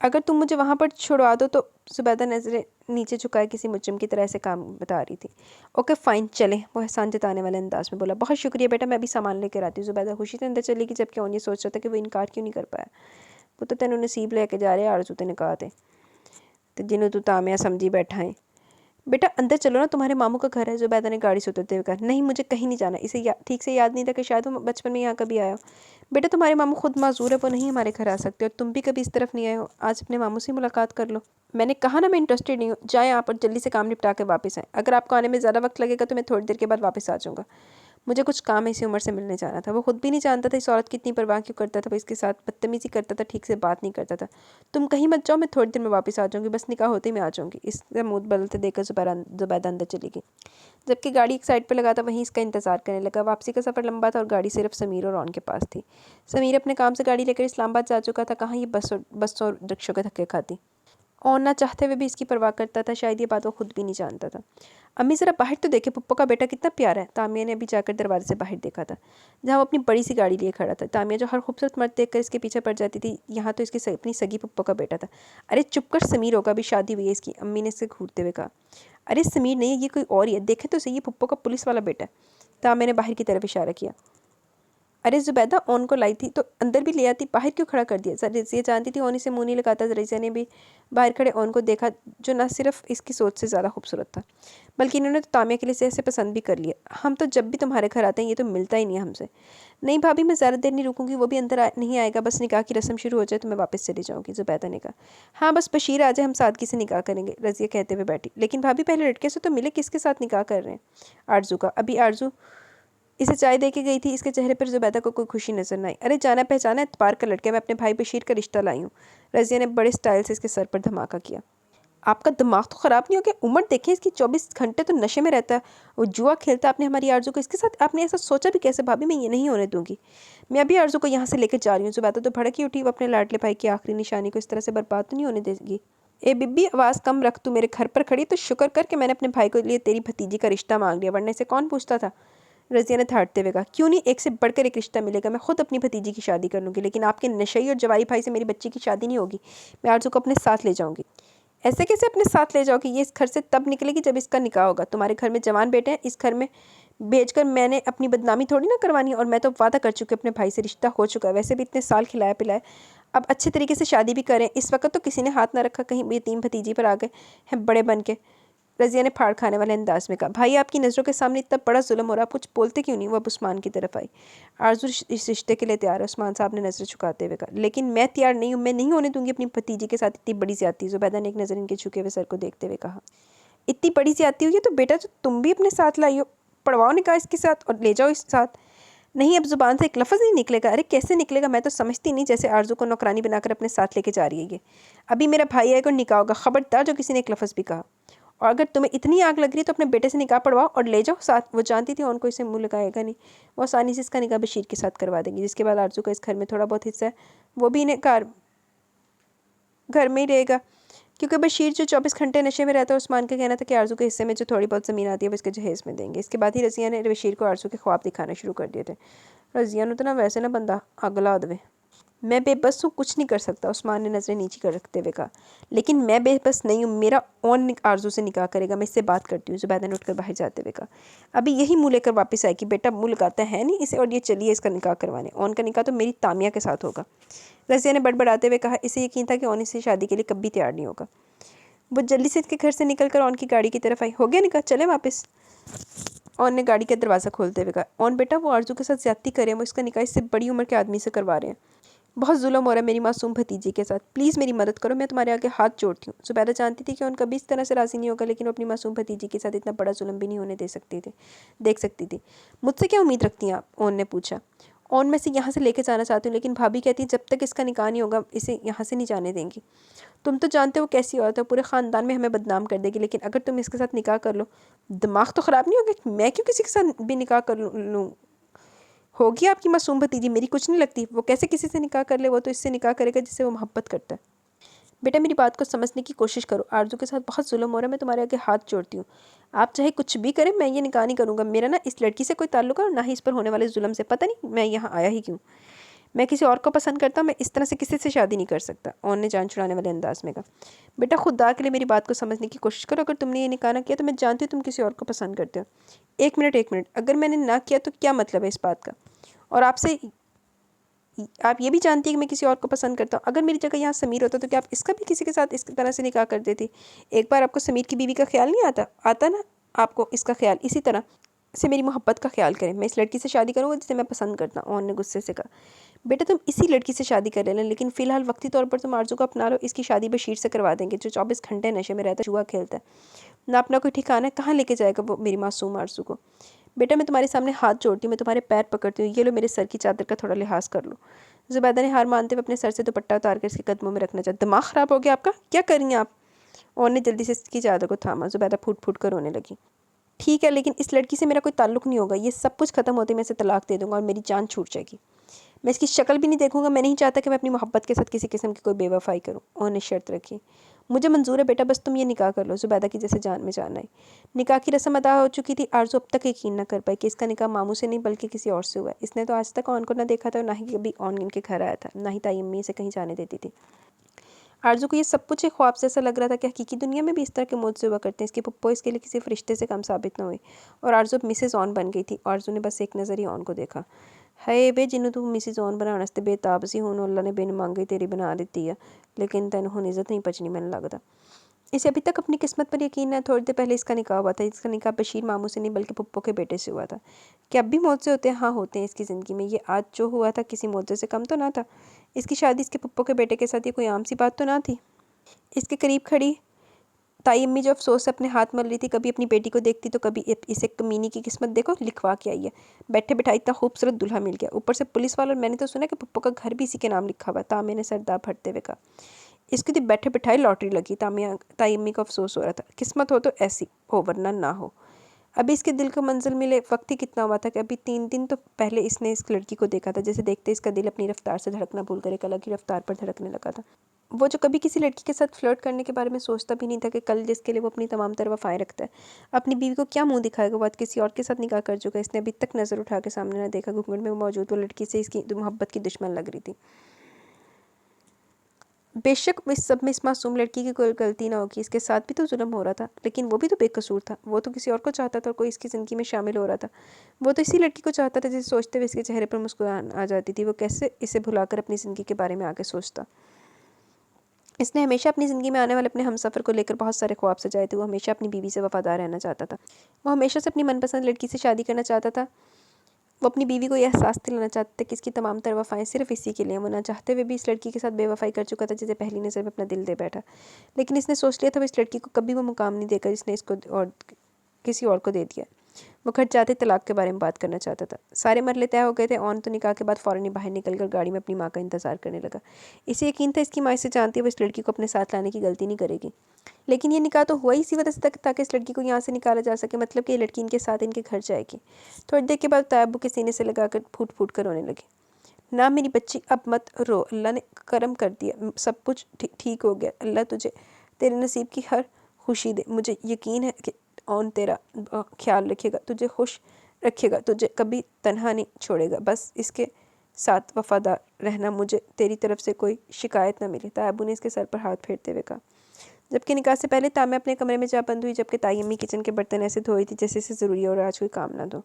अगर तुम मुझे वहाँ पर छुड़वा दो तो। ज़ुबैदा नज़रें नीचे झुकाए किसी मुजरिम की तरह ऐसे काम बता रही थी। ओके फ़ाइन, चले, वो एहसान जताने वाले अंदाज में बोला। बहुत शुक्रिया बेटा, मैं अभी सामान लेकर आती हूँ। ज़ुबैदा खुशी से अंदर चली गई, जबकि ओन ये सोच रहा था कि वो इनकार क्यों नहीं कर पाया। वो तो तेनों नसीब लेके जा रहे आरज़ू ते निकाह ते जिन्हों तू तामिया समझी बैठा है। बेटा अंदर चलो ना, तुम्हारे मामू का घर है। ज़ुबैदा ने गाड़ी से उतरते हुए कहा। नहीं, मुझे कहीं नहीं जाना। इसे ठीक से याद नहीं था कि शायद वो बचपन में यहाँ कभी आया हो। बेटा तुम्हारे मामू खुद माजूर है, वो नहीं हमारे घर आ सकते, और तुम भी कभी इस तरफ नहीं आए हो। आज अपने मामू से मुलाकात कर लो। मैंने कहा ना मैं इंटरेस्टेड नहीं हूँ। जाएँ आप और जल्दी से काम निपटा के वापस आएँ। अगर आपको आने में ज़्यादा वक्त लगेगा तो मैं थोड़ी देर के बाद वापस आ जाऊँगा। मुझे कुछ काम है, इसी उम्र से मिलने जाना था। वो खुद भी नहीं जानता था इस औरत की इतनी परवाह क्यों करता था। वो इसके साथ बदतमीज़ी करता था, ठीक से बात नहीं करता था। तुम कहीं मत जाओ, मैं थोड़ी देर में वापस आ जाऊँगी, बस निकाह होते ही मैं आ जाऊँगी। इसका मुँह बदलते देखकर ज़ुबैदा अंदर चली गई, जबकि गाड़ी एक साइड पर लगा था वहीं इसका इंतजार करने लगा। वापसी का सफ़र लंबा था और गाड़ी सिर्फ समीर और रॉन के पास थी। समीर अपने काम से गाड़ी लेकर इस्लामाबाद जा चुका था। कहाँ ये बस और रिक्शों के धक्के खाती। और ना चाहते हुए भी इसकी परवाह करता था। शायद ये बात वो खुद भी नहीं जानता था। अम्मी ज़रा बाहर तो देखे, पुप्पो का बेटा कितना प्यारा है। तामिया ने अभी जाकर दरवाजे से बाहर देखा था, जहाँ वो अपनी बड़ी सी गाड़ी लिए खड़ा था। तामिया जो हर खूबसूरत मर्द देखकर इसके पीछे पड़ जाती थी, यहाँ तो इसकी अपनी सगी पुप्पो का बेटा था। अरे चुप कर, समीर होगा, अभी शादी हुई है इसकी, अम्मी ने इसे घूरते हुए कहा। अरे समीर नहीं, ये कोई और ही है, देखे तो सही, ये पुप्पो का पुलिस वाला बेटा है। तामिया ने बाहर की तरफ इशारा किया। अरे ज़ुबैदा ओन को लाई थी तो अंदर भी ले आती, बाहर क्यों खड़ा कर दिया। रज़िया जानती थी ओन इसे मुँह नहीं लगाता। रज़िया ने भी बाहर खड़े ओन को देखा, जो न सिर्फ इसकी सोच से ज़्यादा खूबसूरत था, बल्कि इन्होंने तो तामिया के लिए इसे ऐसे पसंद भी कर लिया। हम तो जब भी तुम्हारे घर आते हैं ये तो मिलता ही नहीं है हमसे। नहीं भाभी, मैं ज़्यादा देर नहीं रुकूंगी, वो भी अंदर नहीं आएगा, बस निकाह की रस्म शुरू हो जाए तो मैं वापस चली जाऊँगी। ज़ुबैदा ने कहा। हाँ बस बशीर आ जाए, हम सादगी से निकाह करेंगे, रज़िया कहते हुए बैठी। लेकिन भाभी पहले लड़के से तो मिले, किसके साथ निकाह कर रहे हैं। आरजू का। अभी आरजू इसे चाय दे के गई थी। इसके चेहरे पर ज़ुबैदा को कोई खुशी नजर नहीं आई। अरे जाना पहचाना एतबार का लड़का, मैं अपने भाई बशीर का रिश्ता लाई हूँ। रज़िया ने बड़े स्टाइल से इसके सर पर धमाका किया। आपका दिमाग तो ख़राब नहीं हो गया? उम्र देखें इसकी, 24 घंटे तो नशे में रहता है, वो जुआ खेलता है। आपने हमारी आरजू को इसके साथ, आपने ऐसा सोचा भी कैसे? भाभी मैं ये नहीं होने दूंगी। मैं अभी आरजू को यहाँ से लेकर जा रही हूँ। ज़ुबैदा तो भड़क ही उठी। वो अपने लाडले भाई की आखिरी निशानी को इस तरह से बर्बाद तो नहीं होने देगी। ए बिब्बी, आवाज़ कम रख। तू मेरे घर पर खड़ी तो शुक्र कर कि मैंने अपने भाई को लिए तेरी भतीजी का रिश्ता मांग लिया, वरना इसे कौन पूछता था। रज़िया ने थाटते हुए कहा। क्यों नहीं, एक से बढ़कर एक रिश्ता मिलेगा। मैं खुद अपनी भतीजी की शादी कर लूँगी, लेकिन आपके नशई और जवारी भाई से मेरी बच्ची की शादी नहीं होगी। मैं आरजू को अपने साथ ले जाऊँगी। ऐसे कैसे अपने साथ ले जाओगी? ये इस घर से तब निकलेगी जब इसका निकाह होगा। तुम्हारे घर में जवान बेटे हैं, इस घर में भेजकर मैंने अपनी बदनामी थोड़ी ना करवानी। और मैं तो वादा कर चुकी हूँ, अपने भाई से रिश्ता हो चुका है। वैसे भी इतने साल खिलाया पिलाया, अब अच्छे तरीके से शादी भी करें। इस वक्त तो किसी ने हाथ ना रखा, कहीं यतीम भतीजी पर आ गए हैं बड़े बन के। रज़िया ने फाड़ खाने वाले अंदाज में कहा। भाई आपकी नज़रों के सामने इतना बड़ा जुल्म हो रहा, आप कुछ बोलते क्यों नहीं? वो अब उस्मान की तरफ आई। आरजू इस रिश्ते के लिए तैयार है, उस्मान साहब ने नज़र झुकाते हुए कहा। लेकिन मैं तैयार नहीं हूँ, मैं नहीं होने दूंगी अपनी भतीजी के साथ इतनी बड़ी ज़्यादती। ज़ुबैदा ने एक नज़र इनके झुके हुए सर को देखते हुए कहा। इतनी बड़ी ज़्यादती हुई है तो बेटा जो तुम भी अपने साथ लाई हो, पढ़वाओ निकाह इसके साथ और ले जाओ इस साथ। नहीं, अब ज़ुबान से एक लफ्ज़ नहीं निकलेगा। अरे कैसे निकलेगा? मैं तो समझती नहीं, जैसे आरजू को नौकरानी बनाकर अपने साथ लेके जा रही है ये। अभी मेरा भाई आएगा और निकाह होगा, खबरदार जो किसी ने एक लफ्ज़ भी कहा। और अगर तुम्हें इतनी आग लग रही है तो अपने बेटे से निकाह पढ़वाओ और ले जाओ साथ। वो जानती थी उनको इसे मुंह लगाएगा नहीं, वो आसानी से इसका निकाह बशीर के साथ करवा देंगी, जिसके बाद आरजू का इस घर में थोड़ा बहुत हिस्सा है वो भी इन्हें घर में ही रहेगा। क्योंकि बशीर जो 24 घंटे नशे में रहता है, उस्मान का कहना था कि आरजू के हिस्से में जो थोड़ी बहुत ज़मीन आती है वो इसके जहेज़ में देंगे। इसके बाद ही रज़िया ने बशीर को आरजू के ख्वाब दिखाना शुरू कर दिए थे। रज़िया ने तो ना वैसे ना बंदा अगला दवे। मैं बेबस हूँ, कुछ नहीं कर सकता, उस्मान ने नज़रें नीची कर रखते हुए कहा। लेकिन मैं बेबस नहीं हूँ, मेरा ओन आरजू से निकाह करेगा, मैं इससे बात करती हूँ। ज़ुबैदा ने उठकर बाहर जाते हुए कहा। अभी यही मुँह लेकर वापस आए कि बेटा मुँह लगाता है नहीं इसे, और ये चलिए इसका निकाह करवाने। ओन का निकाह तो मेरी तामिया के साथ होगा। रज़िया ने बड़बड़ाते हुए कहा। इसे यकीन था कि ओन इससे शादी के लिए कभी तैयार नहीं होगा। वो जल्दी से इसके घर से निकल कर ओन की गाड़ी की तरफ आई। हो गया निकाह, चले वापस? ओन ने गाड़ी का दरवाज़ा खोलते हुए कहा। ओन बेटा, वो आरजू के साथ ज़्यादती करें, वो इसका निकाह इससे बड़ी उम्र के आदमी से करवा रहे हैं। बहुत जुल्म हो रहा है मेरी मासूम भतीजी के साथ, प्लीज़ मेरी मदद करो, मैं तुम्हारे आगे हाथ जोड़ती हूँ। ज़ुबैदा जानती थी कि उनका भी इस तरह से राज़ी नहीं होगा, लेकिन वो अपनी मासूम भतीजी के साथ इतना बड़ा जुल्म भी नहीं होने देख सकती थी। मुझसे क्या उम्मीद रखती हैं आप? ओन ने पूछा। ओन मैं इसे यहाँ से लेके जाना चाहती हूँ, लेकिन भाभी कहती है जब तक इसका निकाह नहीं होगा इसे यहाँ से नहीं जाने देंगी। तुम तो जानते हो कैसी औरत है, पूरे ख़ानदान में हमें बदनाम कर देगी। लेकिन अगर तुम इसके साथ निकाह कर लो, दिमाग तो ख़राब नहीं होगा? मैं क्यों किसी के साथ भी निकाह कर लूँ? होगी आपकी मासूम भतीजी, मेरी कुछ नहीं लगती। वो कैसे किसी से निकाह कर ले, वो तो इससे निकाह करेगा जिससे वो मोहब्बत करता है। बेटा मेरी बात को समझने की कोशिश करो, आरजू के साथ बहुत जुल्म हो रहा है, मैं तुम्हारे आगे हाथ जोड़ती हूँ। आप चाहे कुछ भी करें, मैं ये निकाह नहीं करूँगा। मेरा ना इस लड़की से कोई ताल्लुक है और ना ही इस पर होने वाले जुल्म से। पता नहीं मैं यहाँ आया ही क्यों। मैं किसी और को पसंद करता हूँ, मैं इस तरह से किसी से शादी नहीं कर सकता। ओन ने जान छुड़ाने वाले अंदाज में कहा। बेटा खुदा के लिए मेरी बात को समझने की कोशिश करो। अगर तुमने ये निकाह ना किया तो मैं जानती हूँ तुम किसी और को पसंद करते हो। एक मिनट, अगर मैंने ना किया तो क्या मतलब है इस बात का? और आपसे आप ये भी जानती है कि मैं किसी और को पसंद करता हूँ। अगर मेरी जगह यहाँ समीर होता तो क्या आप इसका भी किसी के साथ इस तरह से निकाह कर देती? एक बार आपको समीर की बीवी का ख्याल नहीं आता ना आपको इसका ख्याल। इसी तरह से मेरी मोहब्बत का ख्याल करें। मैं इस लड़की से शादी करूँगा जिसे मैं पसंद करता हूँ। ओन ने गुस्से से कहा। बेटा तुम इसी लड़की से शादी कर लेना, लेकिन फ़िलहाल वक्ती तौर पर तुम आरजू को अपना लो। इसकी शादी बशीर से करवा देंगे, जो 24 घंटे नशे में रहता है, जुआ खेलता है, ना अपना कोई ठिकाना है। कहाँ लेके जाएगा वो मेरी मासूम आरजू को? बेटा मैं तुम्हारे सामने हाथ जोड़ती हूँ, मैं तुम्हारे पैर पकड़ती हूँ। ये लो मेरे सर की चादर का थोड़ा लिहाज कर लो। ज़ुबैदा ने हार मानते हुए अपने सर से दुपट्टा उतार कर इसके कदमों में रखना चाहा। दिमाग ख़राब हो गया आपका? क्या कर रही हैं आप? ओन ने जल्दी से इसकी चादर को थामा। ज़ुबैदा फूट फूट कर रोने लगी। ठीक है, लेकिन इस लड़की से मेरा कोई ताल्लुक नहीं होगा। ये सब कुछ खत्म होते मैं इसे तलाक दे दूंगा और मेरी जान छूट जाएगी। मैं इसकी शक्ल भी नहीं देखूंगा। मैं नहीं चाहता कि मैं अपनी मोहब्बत के साथ किसी किस्म की कोई बेवफाई करूं। उन्होंने शर्त रखी। मुझे मंजूर है बेटा, बस तुम ये निकाह कर लो। ज़ुबैदा की जैसे जान में जान आई। निकाह की रस्म अदा हो चुकी थी। आरज़ू अब तक यकीन न कर पाई कि इसका निकाह मामू से नहीं बल्कि किसी और से हुआ है। इसने तो आज तक ऑन को न देखा था, ना ही कभी ऑन इनके घर आया था, ना ही ताई अम्मी इसे कहीं जाने देती थी। आरज़ू को ये सब कुछ एक ख्वाब जैसा लग रहा था कि हकीकी दुनिया में भी इस तरह के मौत से हुआ करते हैं। इसके पप्पो इसके लिए किसी फरिश्ते से कम साबित न हुई और आरज़ू अब मिसेज़ ऑन बन गई थी। आरज़ू ने बस एक नज़र ही ऑन को देखा। है बे जिन्हों तू मिसेज़ ऑन बनाने वास्ते बेताब सी, हुण अल्लाह ने बिन मांगे तेरी बना दी है, लेकिन तेन हुण इज्जत नहीं पचनी मैनूं लगदा। इसे अभी तक अपनी किस्मत पर यकीन है। थोड़ी देर पहले इसका निकाह हुआ था। इसका निकाह बशीर मामू से नहीं बल्कि पप्पो के बेटे से हुआ था। क्या अब भी मौत से होते हैं? हाँ होते हैं इसकी ज़िंदगी में। ये आज जो हुआ था किसी मौत से कम तो ना था। इसकी शादी इसके पप्पो के बेटे के साथ ये कोई आम सी बात तो ना थी। इसके करीब खड़ी ताई अम्मी जो अफसोस से अपने हाथ मल रही थी, कभी अपनी बेटी को देखती तो कभी इसे कमीनी की किस्मत देखो लिखवा के आई है। बैठे बिठाए इतना खूबसूरत दूल्हा मिल गया, ऊपर से पुलिस वाला। और मैंने तो सुना कि पप्पो का घर भी इसी के नाम लिखा हुआ। तामे ने सरदार फटते हुए कहा। इसकी तो बैठे बिठाए लॉटरी लगी। ताई अम्मी को अफसोस हो रहा था। किस्मत हो तो ऐसी हो, वरना ना हो। अभी इसके दिल को मंजिल मिले वक्त ही कितना हुआ था कि अभी 3 दिन तो पहले इसने इस लड़की को देखा था। जैसे देखते इसका दिल अपनी रफ्तार से धड़कना भूल कर एक अलग ही रफ्तार पर धड़कने लगा था। वो जो कभी किसी लड़की के साथ फ्लर्ट करने के बारे में सोचता भी नहीं था कि कल जिसके लिए वो अपनी तमाम तरह वफाएं रखता है, अपनी बीवी को क्या मुंह दिखाएगा? वो आज किसी और के साथ निकाह कर चुका है। इसने अभी तक नज़र उठा के सामने न देखा। घूंघट में मौजूद वो लड़की से इसकी मोहब्बत की दुश्मन लग रही थी। बेशक इस सब में इस मासूम लड़की की कोई गलती ना होगी। इसके साथ भी तो जुल्म हो रहा था, लेकिन वो भी तो बेकसूर था। वो तो किसी और को चाहता था, कोई इसकी ज़िंदगी में शामिल हो रहा था। वो तो इसी लड़की को चाहता था जिसे सोचते हुए इसके चेहरे पर मुस्कुराहट आ जाती थी। वो कैसे इसे भुलाकर अपनी ज़िंदगी के बारे में आगे सोचता। इसने हमेशा अपनी ज़िंदगी में आने वाले अपने हमसफ़र को लेकर बहुत सारे ख्वाब सजाए थे। वो हमेशा अपनी बीवी से वफादार रहना चाहता था। वो हमेशा से अपनी मनपसंद लड़की से शादी करना चाहता था। वो अपनी बीवी को यह एहसास दिलाना चाहते थे कि इसकी तमाम तर वफ़ाएँ सिर्फ इसी के लिए। वो ना चाहते हुए भी इस लड़की के साथ बेवफ़ाई कर चुका था जिसे पहली नज़र में अपना दिल दे बैठा। लेकिन इसने सोच लिया था वो इस लड़की को कभी वो मुकाम नहीं देकर जिसने इसको और किसी और को दे दिया। वो घर जाते तलाक के बारे में बात करना चाहता था। सारे मरले तय हो गए थे। ऑन तो निकाह के बाद फ़ौरन ही बाहर निकलकर गाड़ी में अपनी माँ का इंतज़ार करने लगा। इसे यकीन था इसकी माँ इसे जानती है, वो इस लड़की को अपने साथ लाने की गलती नहीं करेगी। लेकिन ये निकाह तो हुआ ही इसी वजह से तक ताकि इस लड़की को यहाँ से निकाला जा सके। मतलब कि ये लड़की इनके साथ इनके घर जाएगी। थोड़ी देर के बाद तायब्बू के सीने से लगाकर फूट फूट कर रोने लगी। ना मेरी बच्ची अब मत रो, अल्लाह ने करम कर दिया, सब कुछ ठीक हो गया। अल्लाह तुझे तेरे नसीब की हर खुशी दे। मुझे यकीन है कि ऑन तेरा ख्याल रखेगा, तुझे खुश रखेगा, तुझे कभी तन्हा नहीं छोड़ेगा। बस इसके साथ वफादार रहना, मुझे तेरी तरफ से कोई शिकायत ना मिले। तायब्बू ने इसके सर पर हाथ फेरते हुए कहा। जबकि निकाह से पहले तामे अपने कमरे में जा बंद हुई, जबकि ताई अम्मी किचन के बर्तन ऐसे धो रही थी जैसे इसे ज़रूरी है और आज कोई काम ना दो।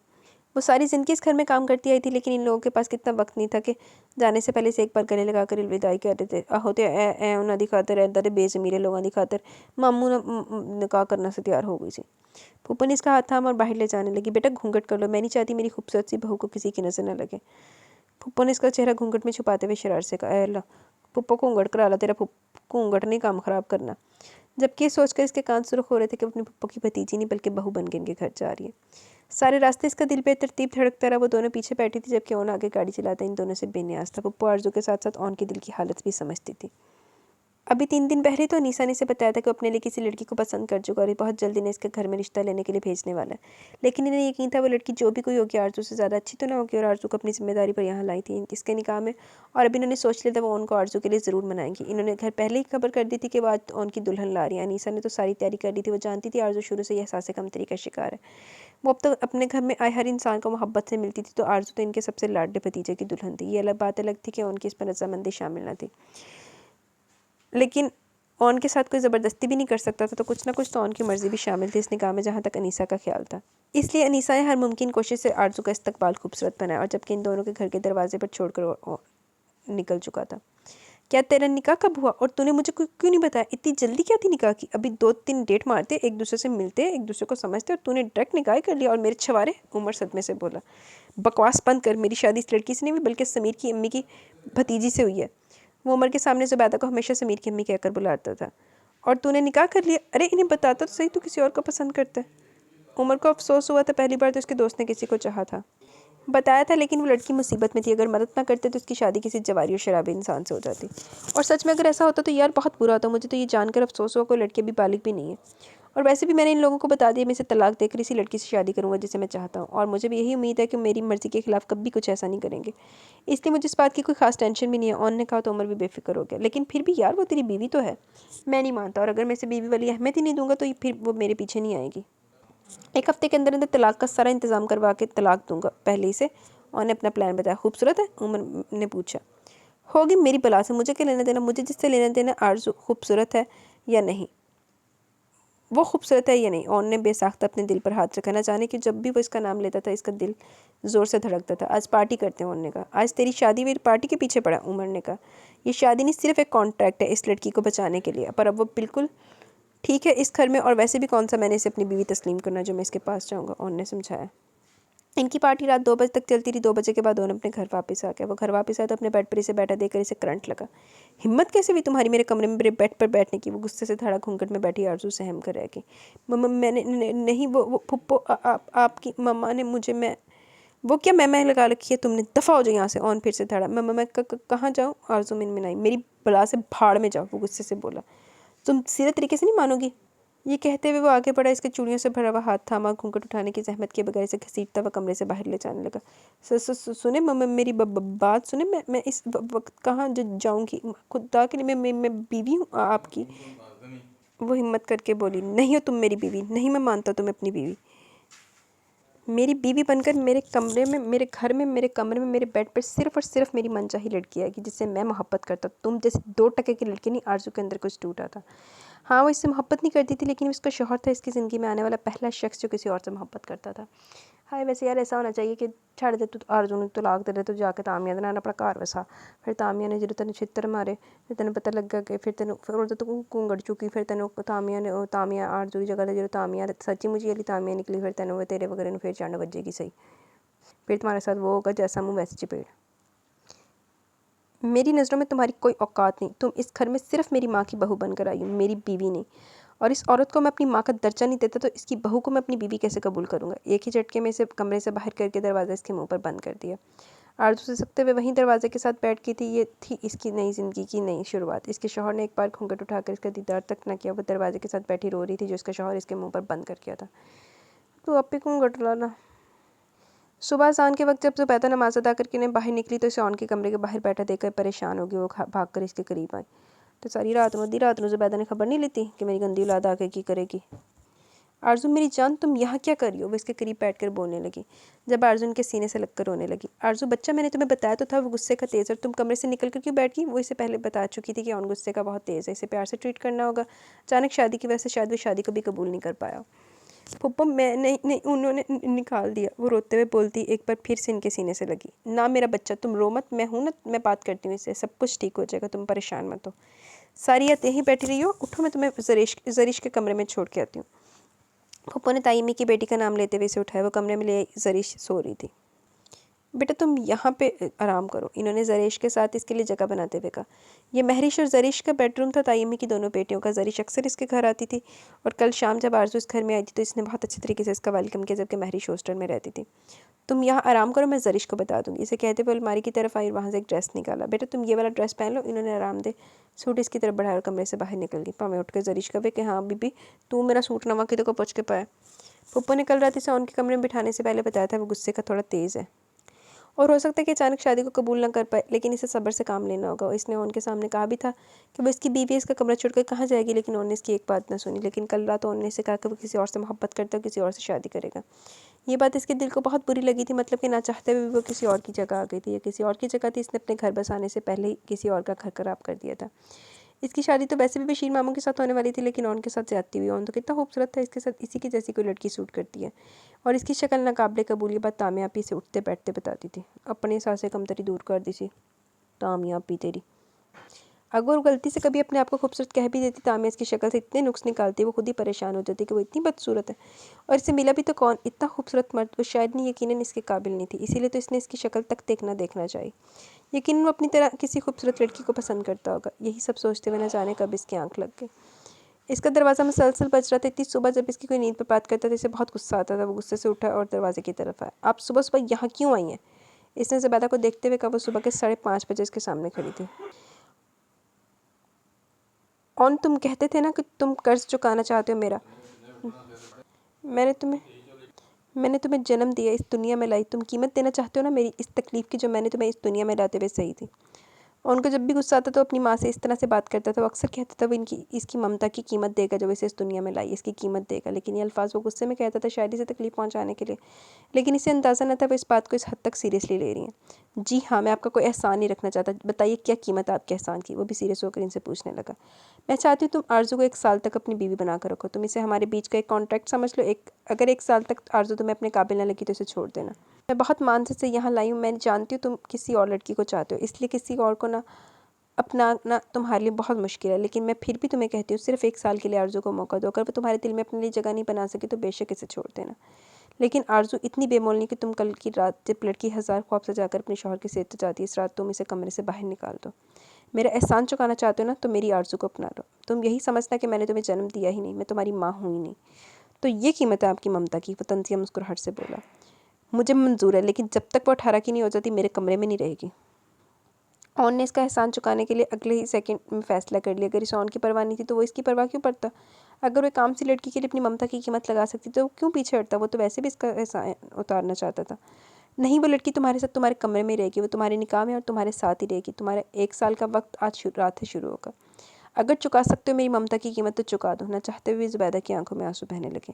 वो सारी ज़िंदगी इस घर में काम करती आई थी, लेकिन इन लोगों के पास कितना वक्त नहीं था कि जाने से पहले से एक बार गले लगा कर अलविदाई कर देते। आहो तो ऐ उन्हों की खातर इदा के बेज़मीरे लोगों की खातर मामू निकाह करना से तैयार हो गई सी। फूफो ने इसका हाथ थाम और बाहर ले जाने लगी। बेटा घूंघट कर लो, मैं नहीं चाहती मेरी खूबसूरत सी बहू को किसी की नज़र न लगे। फूफो ने इसका चेहरा घूंघट में छुपाते हुए शरार से कहा। अल्लाह फूफो घूंघट करा ला, तेरा घूंघट नहीं काम ख़राब करना। जबकि ये सोचकर इसके कान सुर्ख हो रहे थे कि अपनी पप्पो की भतीजी नहीं बल्कि बहू बन के इनके घर जा रही है। सारे रास्ते इसका दिल बेतरतीब धड़कता रहा। वो दोनों पीछे बैठी थी जबकि ऑन आगे गाड़ी चलाता इन दोनों से बेनियाज था। पप्पो आरजू के साथ साथ ऑन के दिल की हालत भी समझती थी। अभी 3 दिन पहले तो अनीसा ने इसे बताया था कि वो अपने लिए किसी लड़की को पसंद कर चुका और ये बहुत जल्दी ने इसके घर में रिश्ता लेने के लिए भेजने वाला है। लेकिन इन्हें यकीन था वो लड़की जो भी कोई होगी आरजू से ज़्यादा अच्छी तो ना होगी और आरजू को अपनी जिम्मेदारी पर यहाँ लाई थी इसके निकाह में। और अभी इन्होंने सोच लिया था वो उनको आरजू के लिए ज़रूर मनाएंगी। इन्होंने घर पहले ही खबर कर दी थी कि वो आज उनकी दुल्हन ला रही है। अनीसा ने तो सारी तैयारी कर ली थी। वो जानती थी आरजू शुरू से यह एहसास कमतरी का शिकार है। वो अब तक अपने घर में आए हर इंसान को मोहब्बत से मिलती थी तो आरजू तो इनके सबसे लाडले भतीजे की दुल्हन थी। ये अलग बात अलग थी कि उनकी इस पर रजामंदी शामिल न थी, लेकिन ऑन के साथ कोई ज़बरदस्ती भी नहीं कर सकता था तो कुछ ना कुछ तो ऑन की मर्ज़ी भी शामिल थी इस निकाह में, जहाँ तक अनीसा का ख्याल था। इसलिए अनीसा ने हर मुमकिन कोशिश से आरजू का इस्तकबाल खूबसूरत बनाया और जबकि इन दोनों के घर के दरवाजे पर छोड़कर निकल चुका था। क्या तेरा निकाह कब हुआ और तूने मुझे क्यों नहीं बताया? इतनी जल्दी क्या थी निकाह की? अभी 2-3 डेट मारते, एक दूसरे से मिलते, एक दूसरे को समझते और तूने डायरेक्ट निकाह कर लिया और मेरे छवारे। उमर सदमे से बोला, बकवास बंद कर, मेरी शादी इस लड़की से नहीं हुई बल्कि समीर की अम्मी की भतीजी से हुई है। वो उमर के सामने ज़ुबैदा को हमेशा समीर की अम्मी कहकर बुलाता था। और तूने निकाह कर लिया? अरे इन्हें बताता तो सही, तू किसी और को पसंद करता है। उमर को अफसोस हुआ था, पहली बार तो उसके दोस्त ने किसी को चाहा था। बताया था लेकिन वो लड़की मुसीबत में थी, अगर मदद ना करते तो उसकी शादी किसी जवारी और शराबी इंसान से हो जाती। और सच में अगर ऐसा होता तो यार बहुत बुरा होता। मुझे तो ये जानकर अफसोस हुआ कोई लड़की अभी बालिग भी नहीं है। और वैसे भी मैंने इन लोगों को बता दिया मैं इसे तलाक देकर इसी लड़की से शादी करूंगा जिसे मैं चाहता हूँ और मुझे भी यही उम्मीद है कि मेरी मर्ज़ी के खिलाफ कभी कुछ ऐसा नहीं करेंगे। इसलिए मुझे इस बात की कोई खास टेंशन भी नहीं है। ऑन ने कहा तो उमर भी बेफिक्र हो गया। लेकिन फिर भी यार वो तेरी बीवी तो है। मैं नहीं मानता और अगर मैं इसे बीवी वाली अहमियत ही नहीं दूंगा तो फिर वो मेरे पीछे नहीं आएगी। 1 हफ्ते के अंदर अंदर तलाक का सारा इंतजाम करवा के तलाक दूंगा पहले ही से। और ने अपना प्लान बताया। खूबसूरत है? उमर ने पूछा। होगी मेरी बला से, मुझे क्या लेना देना? मुझे जिससे लेना देना आरजू खूबसूरत है या नहीं, वो खूबसूरत है या नहीं। ऑन ने बेसाख्ता अपने दिल पर हाथ रखा, ना जाने कि जब भी वो इसका नाम लेता था इसका दिल ज़ोर से धड़कता था। आज पार्टी करते हैं, ऑन ने कहा। आज तेरी शादी मेरी पार्टी के पीछे पड़ा, उमर ने कहा। ये शादी नहीं सिर्फ एक कॉन्ट्रैक्ट है इस लड़की को बचाने के लिए, पर अब वो बिल्कुल ठीक है इस घर में। और वैसे भी कौन सा मैंने इसे अपनी बीवी तस्लीम करना जो मैं इसके पास जाऊँगा, ऑन ने समझाया। इनकी पार्टी रात 2 बजे तक चलती रही। 2 बजे के बाद उन्होंने अपने घर वापस आ गया। वो घर वापस आया तो अपने बेड पर इसे बैठा देखकर इसे करंट लगा। हिम्मत कैसे हुई तुम्हारी मेरे कमरे में मेरे बेड पर बैठने की? वो गुस्से से धड़ा घूंघट में बैठी आरजू सहम कर रह गई। मम्मा मैंने नहीं, वो फुप्पो आपकी मम्मा ने मुझे, मैं वो क्या मैं लगा रखी है तुमने? दफ़ा हो जाओ यहाँ से। ऑन फिर से धड़ा। मम्मा मैं कहाँ जाऊँ? आरजू मिनमिनाई। मेरी बला से भाड़ में जाओ, वो गुस्से से बोला। तुम सीधे तरीके से नहीं मानोगी। ये कहते हुए वो आगे बढ़ा, इसके चूड़ियों से भरा हुआ हाथ थामा, घूंघट उठाने की जहमत के बगैर इसे घसीटता हुआ कमरे से बाहर ले जाने लगा। सुने मम्मा मेरी बात सुने। मैं इस वक्त कहाँ जाऊँगी? खुदा के लिए मैं बीवी हूँ आपकी। वो हिम्मत करके बोली, नहीं हो तुम मेरी बीवी। नहीं, मैं मानता तुम्हें अपनी बीवी। मेरी बीवी बनकर मेरे कमरे में, मेरे घर में, मेरे कमरे में, मेरे बेड पर सिर्फ और सिर्फ मेरी मनचाही लड़की आएगी जिससे मैं मोहब्बत करता। तुम जैसे 2 टके की लड़की नहीं। आरजू के अंदर कुछ टूटा था। हाँ वो इससे मोहब्बत नहीं करती थी लेकिन उसका शौहर था इसकी ज़िंदगी में आने वाला पहला शख्स जो किसी और से मोहब्बत करता था। हाय वैसे यार ऐसा होना चाहिए कि छड़ दे तू आरजू ने तलाक दे दे तो जाके तामिया दे नाल अपना घर वसा। फिर तामिया ने जो तेन छित्तर मारे फिर तेन पता लगा कि फिर तू घूंगड़ चुकी। फिर तेन तामिया आरजू की जगह ते जो तामिया सच्ची मुझी वाली तामिया निकली। फिर तेन तेरे वगैरह फिर चंड बजेगी सही। फिर तुम्हारे साथ वो होगा जैसा मुँह वैसे चपेड़। मेरी नज़रों में तुम्हारी कोई औकात नहीं। तुम इस घर में सिर्फ मेरी माँ की बहू बनकर आई हो, मेरी बीवी नहीं। और इस औरत को मैं अपनी माँ का दर्जा नहीं देता तो इसकी बहू को मैं अपनी बीवी कैसे कबूल करूँगा? एक ही झटके में इसे कमरे से बाहर करके दरवाज़ा इसके मुंह पर बंद कर दिया। आरजू से सकते हुए वहीं दरवाजे के साथ बैठ की थी। ये थी इसकी नई ज़िंदगी की नई शुरुआत। इसके शौहर ने एक बार घूंघट उठाकर इसका दीदार तक न किया। वो दरवाजे के साथ बैठी रो रही थी जो इसका शौहर इसके मुँह पर बंद कर किया था। तो अब भी घूंघट लाना। सुबह अज़ान के वक्त जब ज़ुबैदा नमाज अदा करके ने बाहर निकली तो इसे ऑन के कमरे के बाहर बैठा देखकर परेशान हो गई। वो भाग कर इसके करीब आई। तो सारी रात आधी रात में ज़ुबैदा ने खबर नहीं लेती कि मेरी गंदी औलाद आके की करेगी। आरजू मेरी जान तुम यहाँ क्या कर रही हो? वो इसके करीब बैठकर बोलने लगी जब आरजू उनके सीने से लगकर रोने लगी। आरजू बच्चा मैंने तुम्हें बताया तो था वो गुस्से का तेज़, और तुम कमरे से निकल कर क्यों बैठ गई? वो इसे पहले बता चुकी थी कि ऑन गुस्से का बहुत तेज़ है, इसे प्यार से ट्रीट करना होगा। अचानक शादी की वजह से शायद वो शादी को भी कबूल नहीं कर पाया। पप्पा मैं नहीं उन्होंने निकाल दिया। वो रोते हुए बोलती एक बार फिर से इनके सीने से लगी। ना मेरा बच्चा तुम रो मत, मैं हूँ ना, मैं बात करती हूँ इससे, सब कुछ ठीक हो जाएगा, तुम परेशान मत हो। सारी रात यहीं बैठी रही हो, उठो मैं तुम्हें जरीश के कमरे में छोड़ के आती हूँ। पप्पा ने ताईमी की बेटी का नाम लेते हुए इसे उठाया। वो कमरे में ले जरीश सो रही थी। बेटा तुम यहाँ पे आराम करो, इन्होंने जरीश के साथ इसके लिए जगह बनाते हुए कहा। ये महरिश और जरीश का बेडरूम था, तायमी की दोनों बेटियों का। जरीश अक्सर इसके घर आती थी और कल शाम जब आरजू इस घर में आई थी तो इसने बहुत अच्छे तरीके से इसका वेलकम किया, जबकि महरिश हॉस्टल में रहती थी। तुम यहाँ आराम करो, मैं जरीश को बता दूंगी, इसे कहते हुए अलमारी की तरफ आई और वहाँ से एक ड्रेस निकाला। बेटा तुम ये वाला ड्रेस पहन लो, इन्होंने आराम दे सूट इसकी तरफ बढ़ाया और कमरे से बाहर निकल गई। पाँव उठ कर जरीश कहे कि हाँ बीबी, तू मेरा सूट नवा कितने को पूछ के पाया। पप्पू ने कल रात इसे उनके कमरे में बिठाने से पहले बताया था वो गुस्से का थोड़ा तेज़ है और हो सकता है कि अचानक शादी को कबूल ना कर पाए, लेकिन इसे सब्र से काम लेना होगा। इसने उनके सामने कहा भी था कि वो इसकी बीवी इसका कमरा छोड़कर कहाँ जाएगी, लेकिन उन्होंने इसकी एक बात ना सुनी। लेकिन कल रात उन्होंने इसे कहा कि वो किसी और से मोहब्बत करता है, किसी और से शादी करेगा। ये बात इसके दिल को बहुत बुरी लगी थी, मतलब कि ना चाहते हुए वो किसी और की जगह आ गई थी, या किसी और की जगह थी, इसने अपने घर बसाने से पहले ही किसी और का घर खराब कर दिया था। इसकी शादी तो वैसे भी बशीर मामू के साथ होने वाली थी, लेकिन उनके साथ ज्यादती हुई। उन तो कितना खूबसूरत था, इसके साथ इसी की जैसी कोई लड़की सूट करती है और इसकी शक्ल नाकाबिले कबूल। ये बात तामियापी से उठते बैठते बताती थी। अपने सांसें कमतरी दूर कर दी सी तामियापी तेरी। अगर वो गलती से कभी अपने आप को खूबसूरत कह भी देती, तामिया इसकी शक्ल से इतने नुक्स निकालती, वो खुद ही परेशान हो जाती कि वो इतनी बदसूरत है और इससे मिला भी तो कौन, इतना खूबसूरत मर्द। वो शायद नहीं, यकीनन इसके काबिल नहीं थी, इसीलिए तो इसने इसकी शक्ल तक देखना चाहिए। यकीनन वो अपनी तरह किसी खूबसूरत लड़की को पसंद करता होगा। यही सब सोचते हुए न जाने कब इसकी आंख लग गई। इसका दरवाज़ा मुसलसल बज रहा था। इतनी सुबह जब इसकी कोई नींद पर बात करता था इसे बहुत गुस्सा आता था। वो गुस्से से उठा और दरवाजे की तरफ आया। आप सुबह सुबह यहाँ क्यों आई हैं? इसने ज़ुबैदा को देखते हुए कहा। वो सुबह के 5:30 बजे इसके सामने खड़ी थी। और तुम कहते थे ना कि तुम कर्ज चुकाना चाहते हो मेरा। मैंने तुम्हें मैंने तुम्हें जन्म दिया, इस दुनिया में लाई, तुम कीमत देना चाहते हो ना मेरी इस तकलीफ़ की जो मैंने तुम्हें इस दुनिया में लाते हुए सही थी। और उनको जब भी गुस्सा आता तो अपनी माँ से इस तरह से बात करता था। वो अक्सर कहता था वो इसकी ममता की कीमत देगा जो इसे इस दुनिया में लाई, इसकी कीमत देगा। लेकिन ये अल्फाज वो गुस्से में कहता था, शायद इसे तकलीफ पहुंचाने के लिए। लेकिन इसे अंदाज़ा न था वो इस बात को इस हद तक सीरियसली ले रही हैं। जी हाँ, मैं आपका कोई एहसान नहीं रखना चाहता, बताइए क्या कीमत है आपके एहसान की। वो भी सीरियस होकर इनसे पूछने लगा। मैं चाहती हूँ तुम आरजू को 1 साल तक अपनी बीवी बनाकर रखो। तुम इसे हमारे बीच का एक कॉन्ट्रैक्ट समझ लो। अगर 1 साल तक आरजू तुम्हें अपने काबिल न लगी तो इसे छोड़ देना। मैं बहुत मानसिक से यहाँ लाई हूँ। मैं जानती हूँ तुम किसी और लड़की को चाहते हो, इसलिए किसी और को ना अपनाना तुम्हारे लिए बहुत मुश्किल है। लेकिन मैं फिर भी तुम्हें कहती हूँ सिर्फ 1 साल के लिए आरजू को मौका दो। अगर वो तुम्हारे दिल में अपने लिए जगह नहीं बना सकी तो बेशक इसे छोड़ देना। लेकिन आरजू इतनी बेमोल नहीं कि तुम कल की रात जब लड़की 1000 ख्वाब सजाकर अपने शौहर के सेहत जाती है, इस रात तुम इसे कमरे से बाहर निकाल दो। मेरा एहसान चुकाना चाहते हो ना, तो मेरी आरजू को अपना लो। तुम यही समझना कि मैंने तुम्हें जन्म दिया ही नहीं, मैं तुम्हारी माँ हूँ ही नहीं। तो ये कीमत है आपकी ममता की। वो तंजिया मुस्कुराहट से बोला। मुझे मंजूर है, लेकिन जब तक वो 18 की नहीं हो जाती मेरे कमरे में नहीं रहेगी। ऑन ने इसका एहसान चुकाने के लिए अगले ही सेकंड में फैसला कर लिया। अगर इसे ऑन की परवाह नहीं थी तो वो इसकी परवाह क्यों पड़ता। अगर वो एक आम सी लड़की के लिए अपनी ममता की कीमत लगा सकती तो वो क्यों पीछे हटता। वो तो वैसे भी इसका एहसान उतारना चाहता था। नहीं, वो लड़की तुम्हारे साथ तुम्हारे कमरे में रहेगी, वो तुम्हारे निकाह में और तुम्हारे साथ ही रहेगी। तुम्हारा 1 साल का वक्त आज रात से शुरू होगा। अगर चुका सकते हो मेरी ममता की कीमत तो चुका दो। न चाहते हुए ज़ुबैदा की आंखों में आंसू बहने लगे।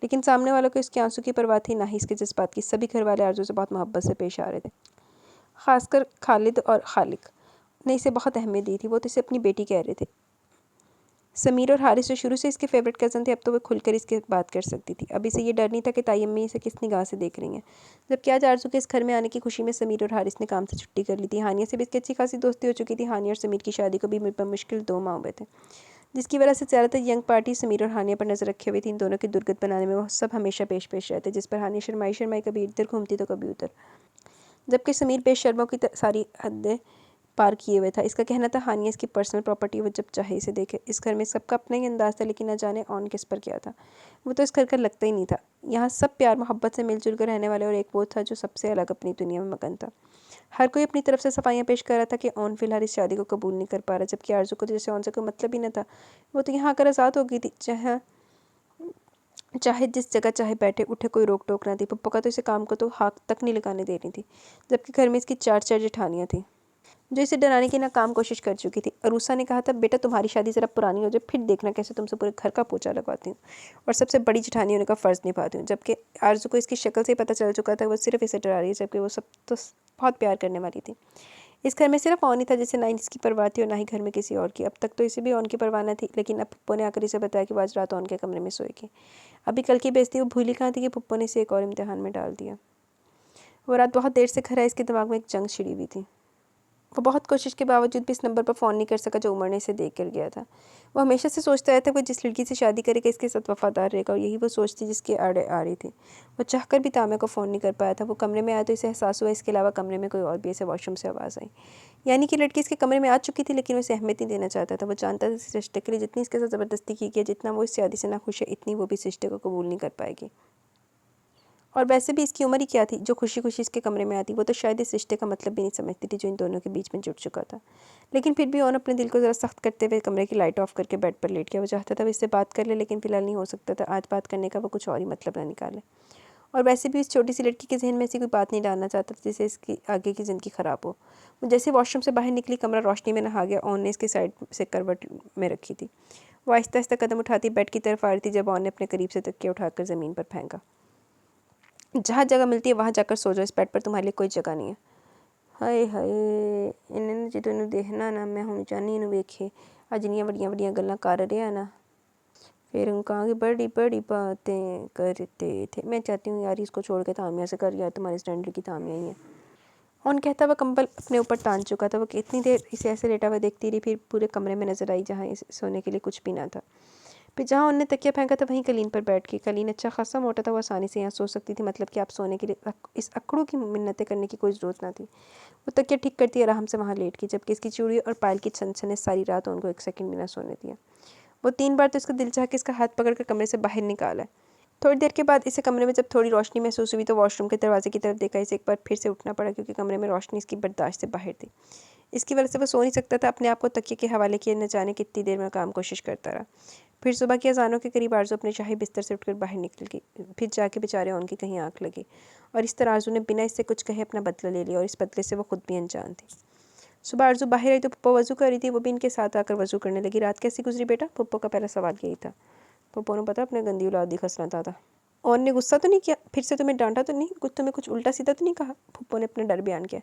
लेकिन सामने वालों को इसके आंसू की परवाह थी, ना ही इसके जज्बात की। सभी घर वाले आरजू से बहुत मोहब्बत से पेश आ रहे थे, खासकर खालिद और खालिक ने इसे बहुत अहमियत दी थी। वो तो इसे अपनी बेटी कह रहे थे। समीर और हारिस जो शुरू से इसके फेवरेट कज़न थे, अब तो वो खुलकर इसके बात कर सकती थी। अब इसे ये डर नहीं था कि ताई अम्मी इसे किस निगाह से देख रही हैं। जबकि आज आरजू के इस घर में आने की खुशी में समीर और हारिस ने काम से छुट्टी कर ली थी। हानिया से भी इसकी अच्छी खासी दोस्ती हो चुकी थी। हानिया और समीर की शादी को भी मुश्किल 2 माह हुए थे, जिसकी वजह से ज़्यादातर यंग पार्टी समीर और हानिया पर नजर रखे हुए थी। इन दोनों की दुर्गत बनाने में वो सब हमेशा पेश रहते, जिस पर हानिया शर्माई शर्माई कभी इधर घूमती तो कभी उधर, जबकि समीर बेशर्मों की सारी हदें पार किए हुए था। इसका कहना था हानिया इसकी पर्सनल प्रॉपर्टी, वो जब चाहे इसे देखे। इस घर में सबका अपना ही अंदाज था, लेकिन न जाने ऑन किस पर क्या था। वो तो इस घर का लगता ही नहीं था। यहाँ सब प्यार मोहब्बत से मिलजुल कर रहने वाले, और एक वो था जो सबसे अलग अपनी दुनिया में मगन था। हर कोई अपनी तरफ से सफाइयाँ पेश कर रहा था कि ऑन फिलहाल इस शादी को कबूल नहीं कर पा रहा, जबकि आरजू को तो जैसे ऑन से कोई मतलब ही न था। वो तो यहाँ आकर आज़ाद हो गई थी, चाहे जिस जगह चाहे बैठे उठे, कोई रोक टोक ना थी। पप्पा का तो इसे काम को तो हाथ तक नहीं लगाने दे रही थी, जबकि घर में इसकी 4 जेठानियाँ थी जो इसे डराने की नाकाम कोशिश कर चुकी थी। अरूसा ने कहा था, बेटा तुम्हारी शादी ज़रा पुरानी हो जाए फिर देखना कैसे तुमसे पूरे घर का पोछा लगवाती हूँ और सबसे बड़ी जेठानी होने का फ़र्ज़ निभाती हूँ। जबकि आरजू को इसकी शक्ल से ही पता चल चुका था वो सिर्फ इसे डरा रही है, जबकि वो सब तो बहुत प्यार करने वाली थी। इस घर में सिर्फ ऑन ही था जिसे ना इसकी परवाह थी और ना ही घर में किसी और की। अब तक तो इसे भी ऑन की परवाह न थी, लेकिन अब पप्पो ने आकर इसे बताया कि वो आज रात ऑन के कमरे में सोएगी। अभी कल की बेइज्जती वो भूली कहाँ थी कि पप्पो ने इसे एक और इम्तिहान में डाल दिया। वो रात बहुत देर से घर है, इसके दिमाग में एक जंग छिड़ी हुई थी। वो बहुत कोशिश के बावजूद भी इस नंबर पर फ़ोन नहीं कर सका जो उमर ने इसे देख कर गया था। वो हमेशा से सोचता रहता वो जिस लड़की से शादी करेगा इसके साथ वफादार रहेगा, और यही वो सोच थी जिसके आड़े आ रही थी। वो चाहकर भी तामिया को फ़ोन नहीं कर पाया था। वो कमरे में आया तो इसे एहसास हुआ इसके अलावा कमरे में कोई और भी, ऐसे वॉशरूम से आवाज़ आई। यानी कि लड़की इसके कमरे में आ चुकी थी, लेकिन वो इसे अहमियत नहीं देना चाहता था। वो जानता था इस रिश्ते के लिए जितनी इसके साथ ज़बरदस्ती की गई, जितना वो इस शादी से नाखुश है, इतनी वो भी इस रिश्ते को कबूल नहीं कर पाएगी। और वैसे भी इसकी उम्र ही क्या थी जो खुशी खुशी इसके कमरे में आती। वो तो शायद इस रिश्ते का मतलब भी नहीं समझती थी जो इन दोनों के बीच में जुड़ चुका था। लेकिन फिर भी ओन अपने दिल को ज़रा सख्त करते हुए कमरे की लाइट ऑफ करके बेड पर लेट गया। वो चाहता था वो इससे बात कर ले, लेकिन फिलहाल नहीं हो सकता था। आज बात करने का वो कुछ और ही मतलब ना निकाले। और वैसे भी इस छोटी सी लड़की के जहन में ऐसी कोई बात नहीं डालना चाहता था जिससे इसकी आगे की ज़िंदगी ख़राब हो। वो जैसे वॉशरूम से बाहर निकली, कमरा रोशनी में नहा गया। ओन ने इसके साइड से करवट में रखी थी। वो आहिस्ता आहिस्ता कदम उठाती बेड की तरफ आ रही थी जब ओन ने अपने करीब से तकिया उठाकर ज़मीन पर फेंका। जहाँ जगह मिलती है वहाँ जाकर सो जाओ, इस बेड पर तुम्हारे लिए कोई जगह नहीं है। हाय हाय, इन्हें जो तेन देखना ना, मैं हूँ चाहनी इन वेखे अजनियाँ बड़ियाँ बड़ियाँ गल्लां कर रहा ना, फिर हम कहा कि बड़ी बड़ी बातें करते थे। मैं चाहती हूँ यार इसको छोड़ के तामिया से कर, यार तुम्हारी स्टैंडर्ड की तामिया ही है। ऑन कहता हुआ कंबल अपने ऊपर तान चुका था। वो कितनी देर इसे ऐसे लेटा हुआ देखती रही, फिर पूरे कमरे में नजर आई जहाँ इसे सोने के लिए कुछ भी ना था। फिर जहाँ उनने तकिया फेंका था वहीं कलीन पर बैठ गई। कलीन अच्छा खासा मोटा था, वो आसानी से यहाँ सो सकती थी, मतलब कि आप सोने के लिए इस अकड़ों की मिन्नतें करने की कोई ज़रूरत ना थी। वो तकिया ठीक करती आराम से वहाँ लेट गई, जबकि इसकी चूड़ी और पायल की छन सारी रात उनको एक सेकंड बिना सोने दिया। वो 3 बार तो इसका दिल चाह के इसका हाथ पकड़कर कमरे से बाहर निकाला है। थोड़ी देर के बाद इसे कमरे में जब थोड़ी रोशनी महसूस हुई तो वॉशरूम के दरवाजे की तरफ देखा। इसे एक बार फिर से उठना पड़ा क्योंकि कमरे में रोशनी इसकी बर्दाश्त से बाहर थी। इसकी वजह से वो सो नहीं सकता था। अपने आप को तकिए के हवाले किए न जाने कितनी देर में काम कोशिश करता रहा। फिर सुबह की अजानों के करीब आरजू अपने शाही बिस्तर से उठकर बाहर निकल गई। फिर जाके बेचारे उनकी कहीं आंख लगी, और इस तरह आरजू ने बिना इससे कुछ कहे अपना बदला ले लिया, और इस बदले से वो खुद भी अनजान थी। सुबह आरजू बाहर आई तो पप्पो वज़ू कर रही थी। वो भी इनके साथ आकर वज़ू करने लगी। रात कैसी गुजरी बेटा? पप्पो का पहला सवाल यही था। पप्पो ने पता अपने गंदी औलाद दी खसना था। और ने गुस्सा तो नहीं किया? फिर से तुम्हें डांटा तो नहीं? तुम्हें कुछ उल्टा सीधा तो नहीं कहा? पप्पो ने अपना डर बयान किया।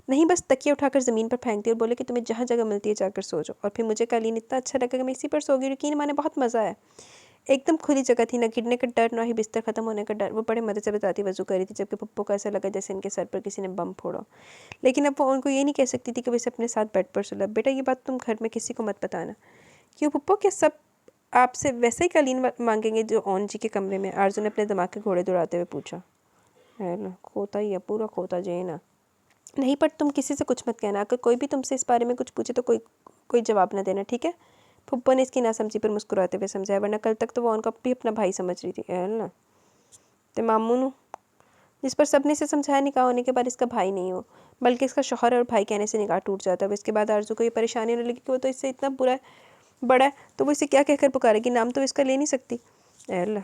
नहीं, बस तकिया उठाकर ज़मीन पर फेंक दी और बोले कि तुम्हें जहाँ जगह मिलती है जाकर सो जाओ। और फिर मुझे कालीन इतना अच्छा लगा कि मैं इसी पर सो गई। यकीन माने बहुत मज़ा आया। एकदम खुली जगह थी, ना गिरने का डर ना ही बिस्तर ख़त्म होने का डर। वो बड़े मज़े से बताती वज़ू कर रही थी, जबकि पप्पो को ऐसा लगा जैसे इनके सर पर किसी ने बम फोड़ा। लेकिन अब वो उनको ये नहीं कह सकती थी कि वो इसे अपने साथ बेड पर सुला। बेटा ये बात तुम घर में किसी को मत बताना। क्यों पप्पो? क्या सब आपसे वैसे ही कालीन मांगेंगे जो ओन जी के कमरे में? आरजू ने अपने दिमाग के घोड़े दौड़ाते हुए पूछा। है ना, खोता ही है, पूरा खोता जे ना। नहीं, पर तुम किसी से कुछ मत कहना। अगर कोई भी तुमसे इस बारे में कुछ पूछे तो कोई जवाब ना देना, ठीक है? फुप्पो ने इसकी नासमझी पर मुस्कुराते हुए समझाया, वरना कल तक तो वो उनका भी अपना भाई समझ रही थी। है ना, ते मामू नू, जिस पर सबने इसे समझाया निकाह होने के बाद इसका भाई नहीं हो बल्कि इसका शौहर, और भाई कहने से निकाह टूट जाता है। इसके बाद आरजू को ये परेशानी होने लगी कि वो तो इससे इतना बुरा बड़ा है तो वो इसे क्या कहकर पुकारेगी? नाम तो इसका ले नहीं सकती। अल्लाह।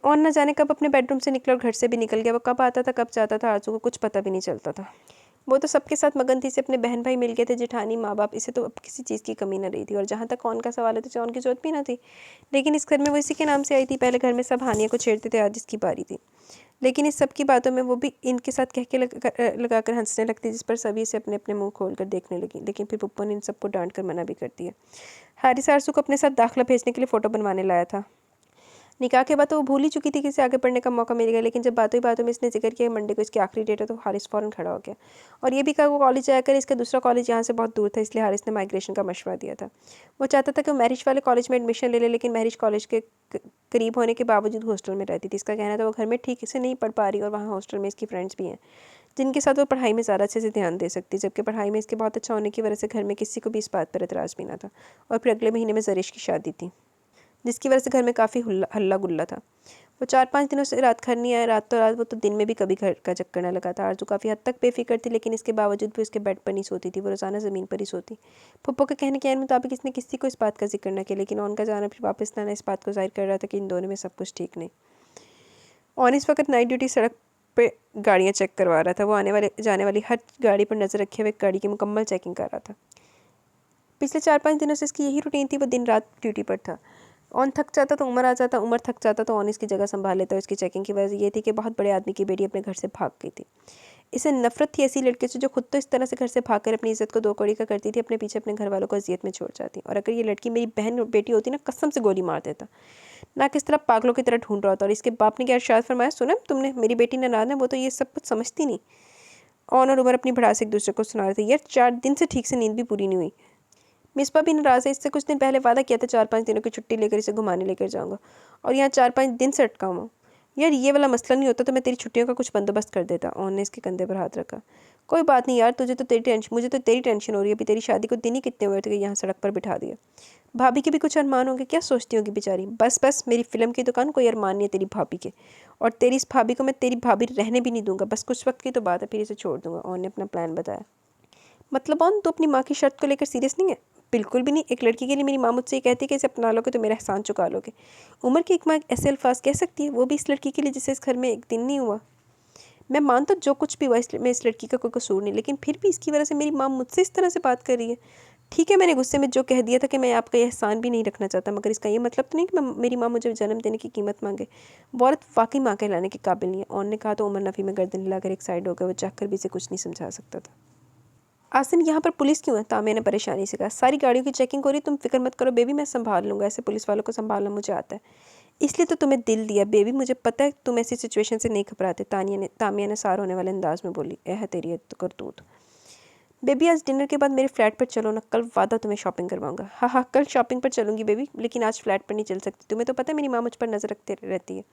और न जाने कब अपने बेडरूम से निकला और घर से भी निकल गया। वो कब आता था कब जाता था आरजू को कुछ पता भी नहीं चलता था। वो तो सबके साथ मगन थी। इसे अपने बहन भाई मिल गए थे, जेठानी, माँ बाप। इसे तो अब किसी चीज़ की कमी न रही थी। और जहाँ तक कौन का सवाल है तो कौन की जरूरत भी ना थी। लेकिन इस घर में वो इसी के नाम से आई थी। पहले घर में सब हानिया को छेड़ते थे, आज इसकी बारी थी। लेकिन इस सब की बातों में वो भी इनके साथ कह के लगाकर हंसने लगती, जिस पर सभी इसे अपने अपने मुंह खोल कर देखने लगी। लेकिन फिर पप्पू ने इन सबको डांट कर मना भी कर दिया। हारिस आरजू को अपने साथ दाखिला भेजने के लिए फ़ोटो बनवाने लाया था। निकाह के बाद तो वो भूल ही चुकी थी कि इसे आगे पढ़ने का मौका मिल गया। लेकिन जब बातों ही बातों में इसने जिक्र किया मंडे को इसकी आखिरी डेट है तो हारिस फ़ौरन खड़ा हो गया और ये भी कहा वो कॉलेज जाया कर। इसका दूसरा कॉलेज यहाँ से बहुत दूर था, इसलिए हारिस ने माइग्रेशन का मशवरा दिया था। वो चाहता था कि वो मैरिज वाले कॉलेज में एडमिशन ले ले, लेकिन मैरिज कॉलेज के करीब होने के बावजूद हॉस्टल में रहती थी। इसका कहना था वो घर में ठीक से नहीं पढ़ पा रही और वहाँ हॉस्टल में इसकी फ्रेंड्स भी हैं जिनके साथ वो पढ़ाई में ज़्यादा अच्छे से ध्यान दे सकती, जबकि पढ़ाई में इसके बहुत अच्छा होने की वजह से घर में किसी को भी इस बात पर एतराज़ भी ना था। और फिर अगले महीने में जरीश की शादी थी, जिसकी वजह से घर में काफ़ी हल्ला गुल्ला था। वो 4-5 दिनों से रात घर नहीं आया। रात वो तो दिन में भी कभी घर का चक्कर न लगा था। आरजू काफ़ी हद तक बेफिक्र थी, लेकिन इसके बावजूद भी उसके बेड पर नहीं सोती थी। वो रोज़ाना ज़मीन पर ही सोती। पप्पो के कहने के मुताबिक इसने किसी को इस बात का जिक्र न किया, लेकिन उनका जाना फिर वापस लाना इस बात को जाहिर कर रहा था कि इन दोनों में सब कुछ ठीक नहीं। और इस वक्त नाइट ड्यूटी सड़क पे गाड़ियाँ चेक करवा रहा था। वो आने वाले जाने वाली हर गाड़ी पर नज़र रखे हुए गाड़ी की मुकम्मल चेकिंग कर रहा था। पिछले 4-5 दिनों से इसकी यही रूटीन थी। वो दिन रात ड्यूटी पर था। ऑन थक जाता तो उमर आ जाता, उमर थक जाता तो ऑन इसकी जगह संभाल लेता। इसकी चेकिंग की वजह ये थी कि बहुत बड़े आदमी की बेटी अपने घर से भाग गई थी। इसे नफरत थी ऐसी लड़कियों से जो खुद तो इस तरह से घर से भागकर अपनी इज्जत को दो कौड़ी का करती थी, अपने पीछे अपने घर वालों को अजियत में छोड़ जाती। और अगर ये लड़की मेरी बहन बेटी होती ना, कसम से गोली मार देता। ना किस तरह पागलों की तरह ढूंढ रहा था। और इसके बाप ने क्या इरशाद फरमाया, सुना तुमने, मेरी बेटी नादान है, वो तो ये सब कुछ समझती नहीं। ऑन और उमर अपनी भड़ास एक दूसरे को सुना रहे थे। यार 4 दिन से ठीक से नींद भी पूरी नहीं हुई। मिसबा भी नाराज़ है, इससे कुछ दिन पहले वादा किया था 4-5 दिनों की छुट्टी लेकर इसे घुमाने लेकर जाऊंगा, और यहाँ 4-5 दिन से अटका हुआ हूँ। यार ये वाला मसला नहीं होता तो मैं तेरी छुट्टियों का कुछ बंदोबस्त कर देता। ऑन ने इसके कंधे पर हाथ रखा। कोई बात नहीं यार, मुझे तो तेरी टेंशन हो रही है। अभी तेरी शादी को दिन ही कितने हुए थे कि यहाँ सड़क पर बिठा दिया। भाभी के भी कुछ अरमान होंगे, क्या सोचती होगी बेचारी। बस बस, मेरी फिल्म की दुकान, कोई अरमान नहीं है तेरी भाभी के, और तेरी इस भाभी को मैं तेरी भाभी रहने भी नहीं दूंगा। बस कुछ वक्त की तो बात है, फिर इसे छोड़ दूंगा। ऑन ने अपना प्लान बताया। मतलब ऑन, तो अपनी माँ की शर्त को लेकर सीरियस नहीं है? बिल्कुल भी नहीं। एक लड़की के लिए मेरी माँ मुझसे ये कहती है कि इसे अपना लोगे तो मेरा एहसान चुका लोगे। उम्र की एक माँ ऐसे अल्फाज कह सकती है, वो भी इस लड़की के लिए जिसे इस घर में एक दिन नहीं हुआ। मैं मानता जो कुछ भी हुआ इसमें इस लड़की का कोई कसूर नहीं, लेकिन फिर भी इसकी वजह से मेरी माँ मुझसे इस तरह से बात कर रही है। ठीक है, मैंने गुस्से में जो कह दिया था कि मैं आपका ये एहसान भी नहीं रखना चाहता, मगर इसका ये मतलब तो नहीं कि मेरी माँ मुझे जन्म देने की कीमत मांगे। वो औरत वाकई माँ कहलाने के काबिल नहीं है। ऑन ने कहा तो उमर नफ़ी में गर्दन हिलाकर एक साइड हो गया। वो चाह कर भी इसे कुछ नहीं समझा सकता था। आसिन, यहाँ पर पुलिस क्यों है? तामिया ने परेशानी से कहा। सारी गाड़ियों की चेकिंग हो रही, तुम फिक्र मत करो बेबी, मैं संभाल लूँगा। ऐसे पुलिस वालों को संभालना मुझे आता है, इसलिए तो तुम्हें दिल दिया बेबी। मुझे पता है तुम ऐसी सिचुएशन से नहीं घबराते। तामिया ने सार होने वाले अंदाज में बोली। है तेरी तो करतूत। बेबी आज डिनर के बाद मेरे फ्लैट पर चलो ना, कल वादा तुम्हें शॉपिंग करवाऊंगा। हाँ हाँ, कल शॉपिंग पर चलूंगी बेबी, लेकिन आज फ्लैट पर नहीं चल सकती। तुम्हें तो पता है मेरी माँ मुझ पर नज़र रखते रहती है।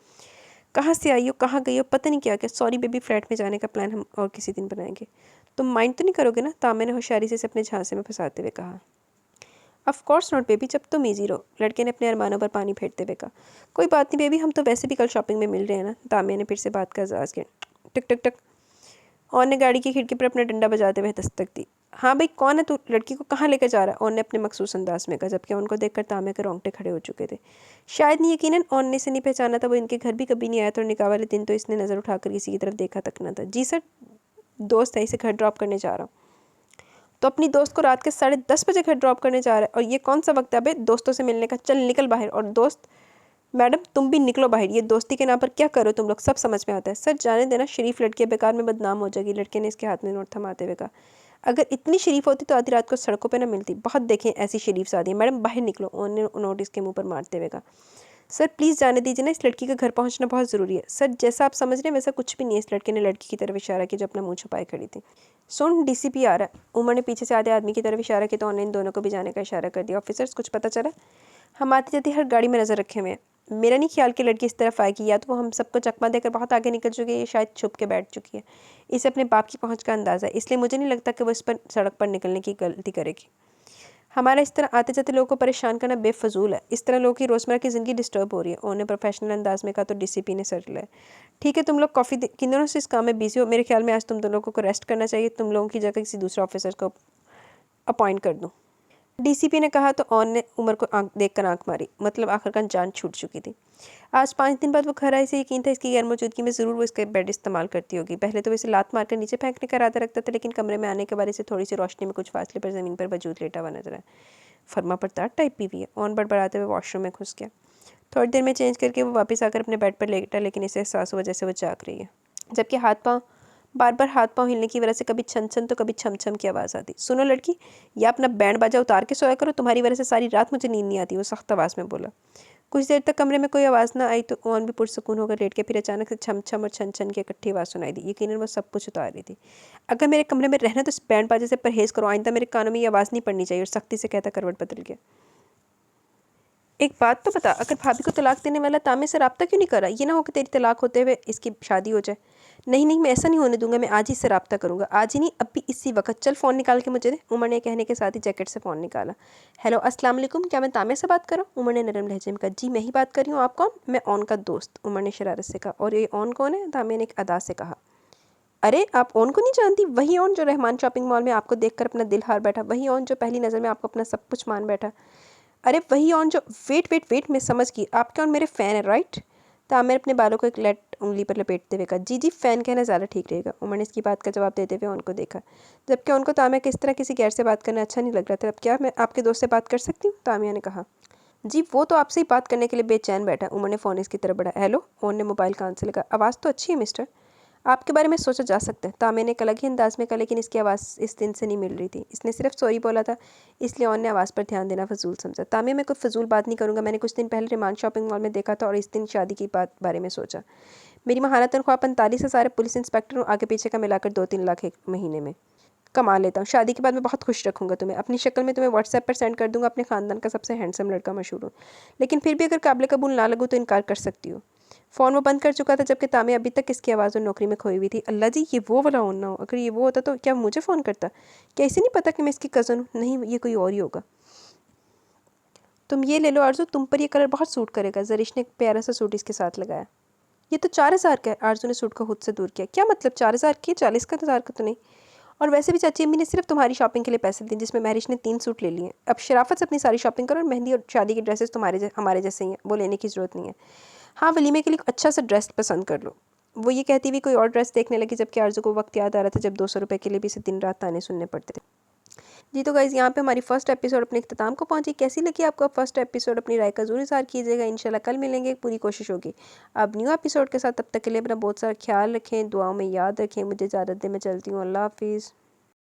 कहाँ से आई हो, कहाँ गई हो, पता नहीं क्या क्या। सॉरी बेबी, फ्लैट में जाने का प्लान हम और किसी दिन बनाएंगे। तुम माइंड तो नहीं करोगे ना? तामिया ने होशियारी से इसे अपने झांसे में फंसाते हुए कहा। ऑफ कोर्स नॉट बेबी, जब तुम ईजी रहो। लड़के ने अपने अरमानों पर पानी फेरते हुए कहा। कोई बात नहीं बेबी, हम तो वैसे भी कल शॉपिंग में मिल रहे हैं ना। तामिया ने फिर से बात का आगाज किया। टक टक टक। ऑन ने गाड़ी की खिड़की पर अपना डंडा बजाते हुए दस्तक दी। हाँ भाई, कौन है तू? लड़की को कहाँ लेकर जा रहा है? ऑन ने अपने मखसूस अंदाज में कहा, जबकि उनको देखकर तामिया के रोंगटे खड़े हो चुके थे। शायद नहीं, यकीनन ऑन ने इसे नहीं पहचाना था। वो इनके घर भी कभी नहीं आया था, और निकाह वाले दिन तो इसने नज़र उठाकर किसी की तरफ देखा तक न था। जी सर, दोस्त है, इसे घर ड्रॉप करने जा रहा हूँ। तो अपनी दोस्त को रात के 10:30 बजे घर ड्रॉप करने जा रहा है, और ये कौन सा वक्त है अबे दोस्तों से मिलने का? चल निकल बाहर। और दोस्त मैडम, तुम भी निकलो बाहर। ये दोस्ती के नाम पर क्या करो तुम लोग, सब समझ में आता है। सर जाने देना, शरीफ लड़की बेकार में बदनाम हो जाएगी। लड़के ने इसके हाथ में नोट थमाते हुए कहा। अगर इतनी शरीफ होती तो आधी रात को सड़कों पर ना मिलती। बहुत देखें ऐसी शरीफ शादी। मैडम बाहर निकलो, उन्होंने नोट इसके मुंह पर मारते हुए कहा। सर प्लीज़ जाने दीजिए ना, इस लड़की का घर पहुंचना बहुत ज़रूरी है। सर जैसा आप समझ रहे हैं वैसा कुछ भी नहीं है। इस लड़के ने लड़की की तरफ इशारा किया जो अपना मुंह छुपाए खड़ी थी। सुन, डीसीपी आ रहा है। उमर ने पीछे से आधे आदमी की तरफ इशारा किया तो उन्होंने इन दोनों को भी जाने का इशारा कर दिया। ऑफिसर्स, कुछ पता चला? हम आती जाती हर गाड़ी में नज़र रखे हुए हैं। मेरा नहीं ख्याल कि लड़की इस तरफ आएगी, या तो वो हम सबको चकमा देकर बहुत आगे निकल चुकी है, या शायद छुप के बैठ चुकी है। इसे अपने बाप की पहुंच का अंदाज़ा है, इसलिए मुझे नहीं लगता कि वो इस पर सड़क पर निकलने की गलती करेगी। हमारा इस तरह आते जाते लोगों को परेशान करना बेफजूल है। इस तरह लोगों की रोज़मर्रा की ज़िंदगी डिस्टर्ब हो रही है। उन्होंने प्रोफेशनल अंदाज में कहा तो डीसीपी ने सर हिलाया। ठीक है, तुम लोग किन दिनों से इस काम में बिजी हो? मेरे ख्याल में आज तुम दोनों लोगों को रेस्ट करना चाहिए। तुम लोगों की जगह किसी दूसरे ऑफिसर को अपॉइंट कर दूँ। डीसीपी ने कहा तो ऑन ने उमर को देखकर आंख मारी। मतलब आखिरकार जान छूट चुकी थी। आज 5 दिन बाद वो घर आए से यकीन था इसकी गैर मौजूदगी में ज़रूर वो इसका बेड इस्तेमाल करती होगी। पहले तो वो इसे लात मारकर नीचे फेंकने का इरादा रखता था, लेकिन कमरे में आने के बाद इसे थोड़ी सी रोशनी में कुछ फासले पर ज़मीन पर वजूद लेटा हुआ नजर आया। फर्मा परतार टाइप पीवी है। ऑन बड़बड़ाते हुए वॉशरूम में घुस गया। थोड़ी देर में चेंज करके वो वापस आकर अपने बेड पर लेटा, लेकिन इसे एहसास हुआ जैसे वो जाग रही है, जबकि बार बार हाथ पांव हिलने की वजह से कभी छन छन तो कभी छम छम की आवाज़ आती। सुनो लड़की, या अपना बैंड बाजा उतार के सोया करो, तुम्हारी वजह से सारी रात मुझे नींद नहीं आती। वो सख्त आवाज़ में बोला। कुछ देर तक कमरे में कोई आवाज़ ना आई तो ऑन भी पुरसकून होकर लेट के फिर अचानक से छम छम और छन छन की इकट्ठी आवाज़ सुनाई दी। यकीनन वो सब कुछ उतार रही थी। अगर मेरे कमरे में रहना तो इस बैंड बाजे से परहेज़ करो। आइंदा मेरे कानों में ये आवाज़ नहीं पड़नी चाहिए। और सख्ती से कहता करवट बदल गया। एक बात तो बता, अगर भाभी को तलाक देने वाला तामे से रब्ता क्यों नहीं करा? ये ना हो कि तेरी तलाक होते हुए इसकी शादी हो जाए। नहीं नहीं, मैं ऐसा नहीं होने दूंगा। मैं आज ही से रब्ता करूंगा, आज ही नहीं, अभी इसी वक्त। चल फ़ोन निकाल के मुझे दे। उमर ने कहने के साथ ही जैकेट से फ़ोन निकाला। हेलो, अस्सलाम वालेकुम, क्या मैं तामे से बात कर रहा हूँ? उमर ने नरम लहजे में कहा। जी मैं ही बात कर रही हूँ। आप कौन? मैं ऑन का दोस्त, उमर ने शरारत से कहा। और ये ऑन कौन है? तामे ने एक अदा से कहा। अरे आप ऑन को नहीं जानती? वही ऑन जो रहमान शॉपिंग मॉल में आपको देखकर अपना दिल हार बैठा। वही ऑन जो पहली नज़र में आपको अपना सब कुछ मान बैठा। अरे वही ऑन जो वेट वेट वेट, मैं समझ गई। आपके ऑन मेरे फ़ैन है, राइट? तामिर अपने बालों को एक लेट उंगली पर लपेटते हुए कहा। जी जी, फ़ैन कहना ज़्यादा ठीक रहेगा। उमर ने इसकी बात का जवाब देते हुए उनको देखा, जबकि उनको तामिया किस तरह किसी गैर से बात करना अच्छा नहीं लग रहा था। अब क्या मैं आपके दोस्त से बात कर सकती हूँ? तामिया ने कहा। जी वो तो आपसे ही बात करने के लिए बेचैन बैठा। उमर ने फ़ोन इसकी तरफ बढ़ाया। हेलो, ओन ने मोबाइल कान से लगा। आवाज़ तो अच्छी है मिस्टर, आपके बारे में सोचा जा सकता है। तामे ने एक अलग ही अंदाज में कहा, लेकिन इसकी आवाज़ इस दिन से नहीं मिल रही थी। इसने सिर्फ सॉरी बोला था, इसलिए ऑन ने आवाज़ पर ध्यान देना फजूल समझा। तामे, मैं कोई फजूल बात नहीं करूँगा। मैंने कुछ दिन पहले रिमान शॉपिंग मॉल में देखा था और इस दिन शादी की बात बारे में सोचा। मेरी माहाना तनख्वाह 45,000 है, पुलिस इंस्पेक्टर हूँ, आगे पीछे का मिलाकर 2-3 लाख एक महीने में कमा लेता हूँ। शादी के बाद मैं बहुत खुश रखूँगा तुम्हें, अपनी शक्ल में तुम्हें व्हाट्सएप पर सेंड कर दूँगा, अपने ख़ानदान का सबसे हैंडसम लड़का मशहूर हूँ। लेकिन फिर भी अगर काबिल कबूल ना लगूँ तो इनकार कर सकती हो। फ़ोन वो बंद कर चुका था जबकि तामे अभी तक इसकी आवाज़ और नौकरी में खोई हुई थी। अल्लाह जी, ये वो वाला होना हो। अगर ये वो होता तो क्या मुझे फ़ोन करता? क्या इसे नहीं पता कि मैं इसकी कज़न हूँ? नहीं, ये कोई और ही होगा। तुम ये ले लो आरज़ू, तुम पर ये कलर बहुत सूट करेगा। ज़रिश ने एक प्यारा सा सूट इसके साथ लगाया। ये तो 4,000 का है। आरज़ू ने सूट को खुद से दूर किया। क्या मतलब 4,000 की? 40,000 का तो नहीं। और वैसे भी चाची अम्मी ने सिर्फ तुम्हारी शॉपिंग के लिए पैसे दिए, जिसमें महरिश ने 3 सूट ले लिए। अब शराफत से अपनी सारी शॉपिंग करो और मेहंदी और शादी की ड्रेसेस हमारे जैसे ही हैं, वो लेने की ज़रूरत नहीं है। हाँ, वलीमे के लिए अच्छा सा ड्रेस पसंद कर लो। वो ये कहती हुई कोई और ड्रेस देखने लगी, जबकि आरज़ू को वक्त याद आ रहा था जब 200 रुपये के लिए भी इसे दिन रात ताने सुनने पड़ते थे। जी तो गाइज़, यहाँ पे हमारी फर्स्ट एपिसोड अपने इख्तिताम को पहुँची। कैसी लगी आपको फर्स्ट एपिसोड? अपनी राय का ज़रूर इज़हार कीजिएगा। इंशाल्लाह कल मिलेंगे, पूरी कोशिश होगी अब न्यू एपिसोड के साथ। तब तक के लिए अपना बहुत सारा ख्याल रखें, दुआओं में याद रखें। मुझे इजाज़त दें, मैं चलती हूँ। अल्लाह हाफिज़।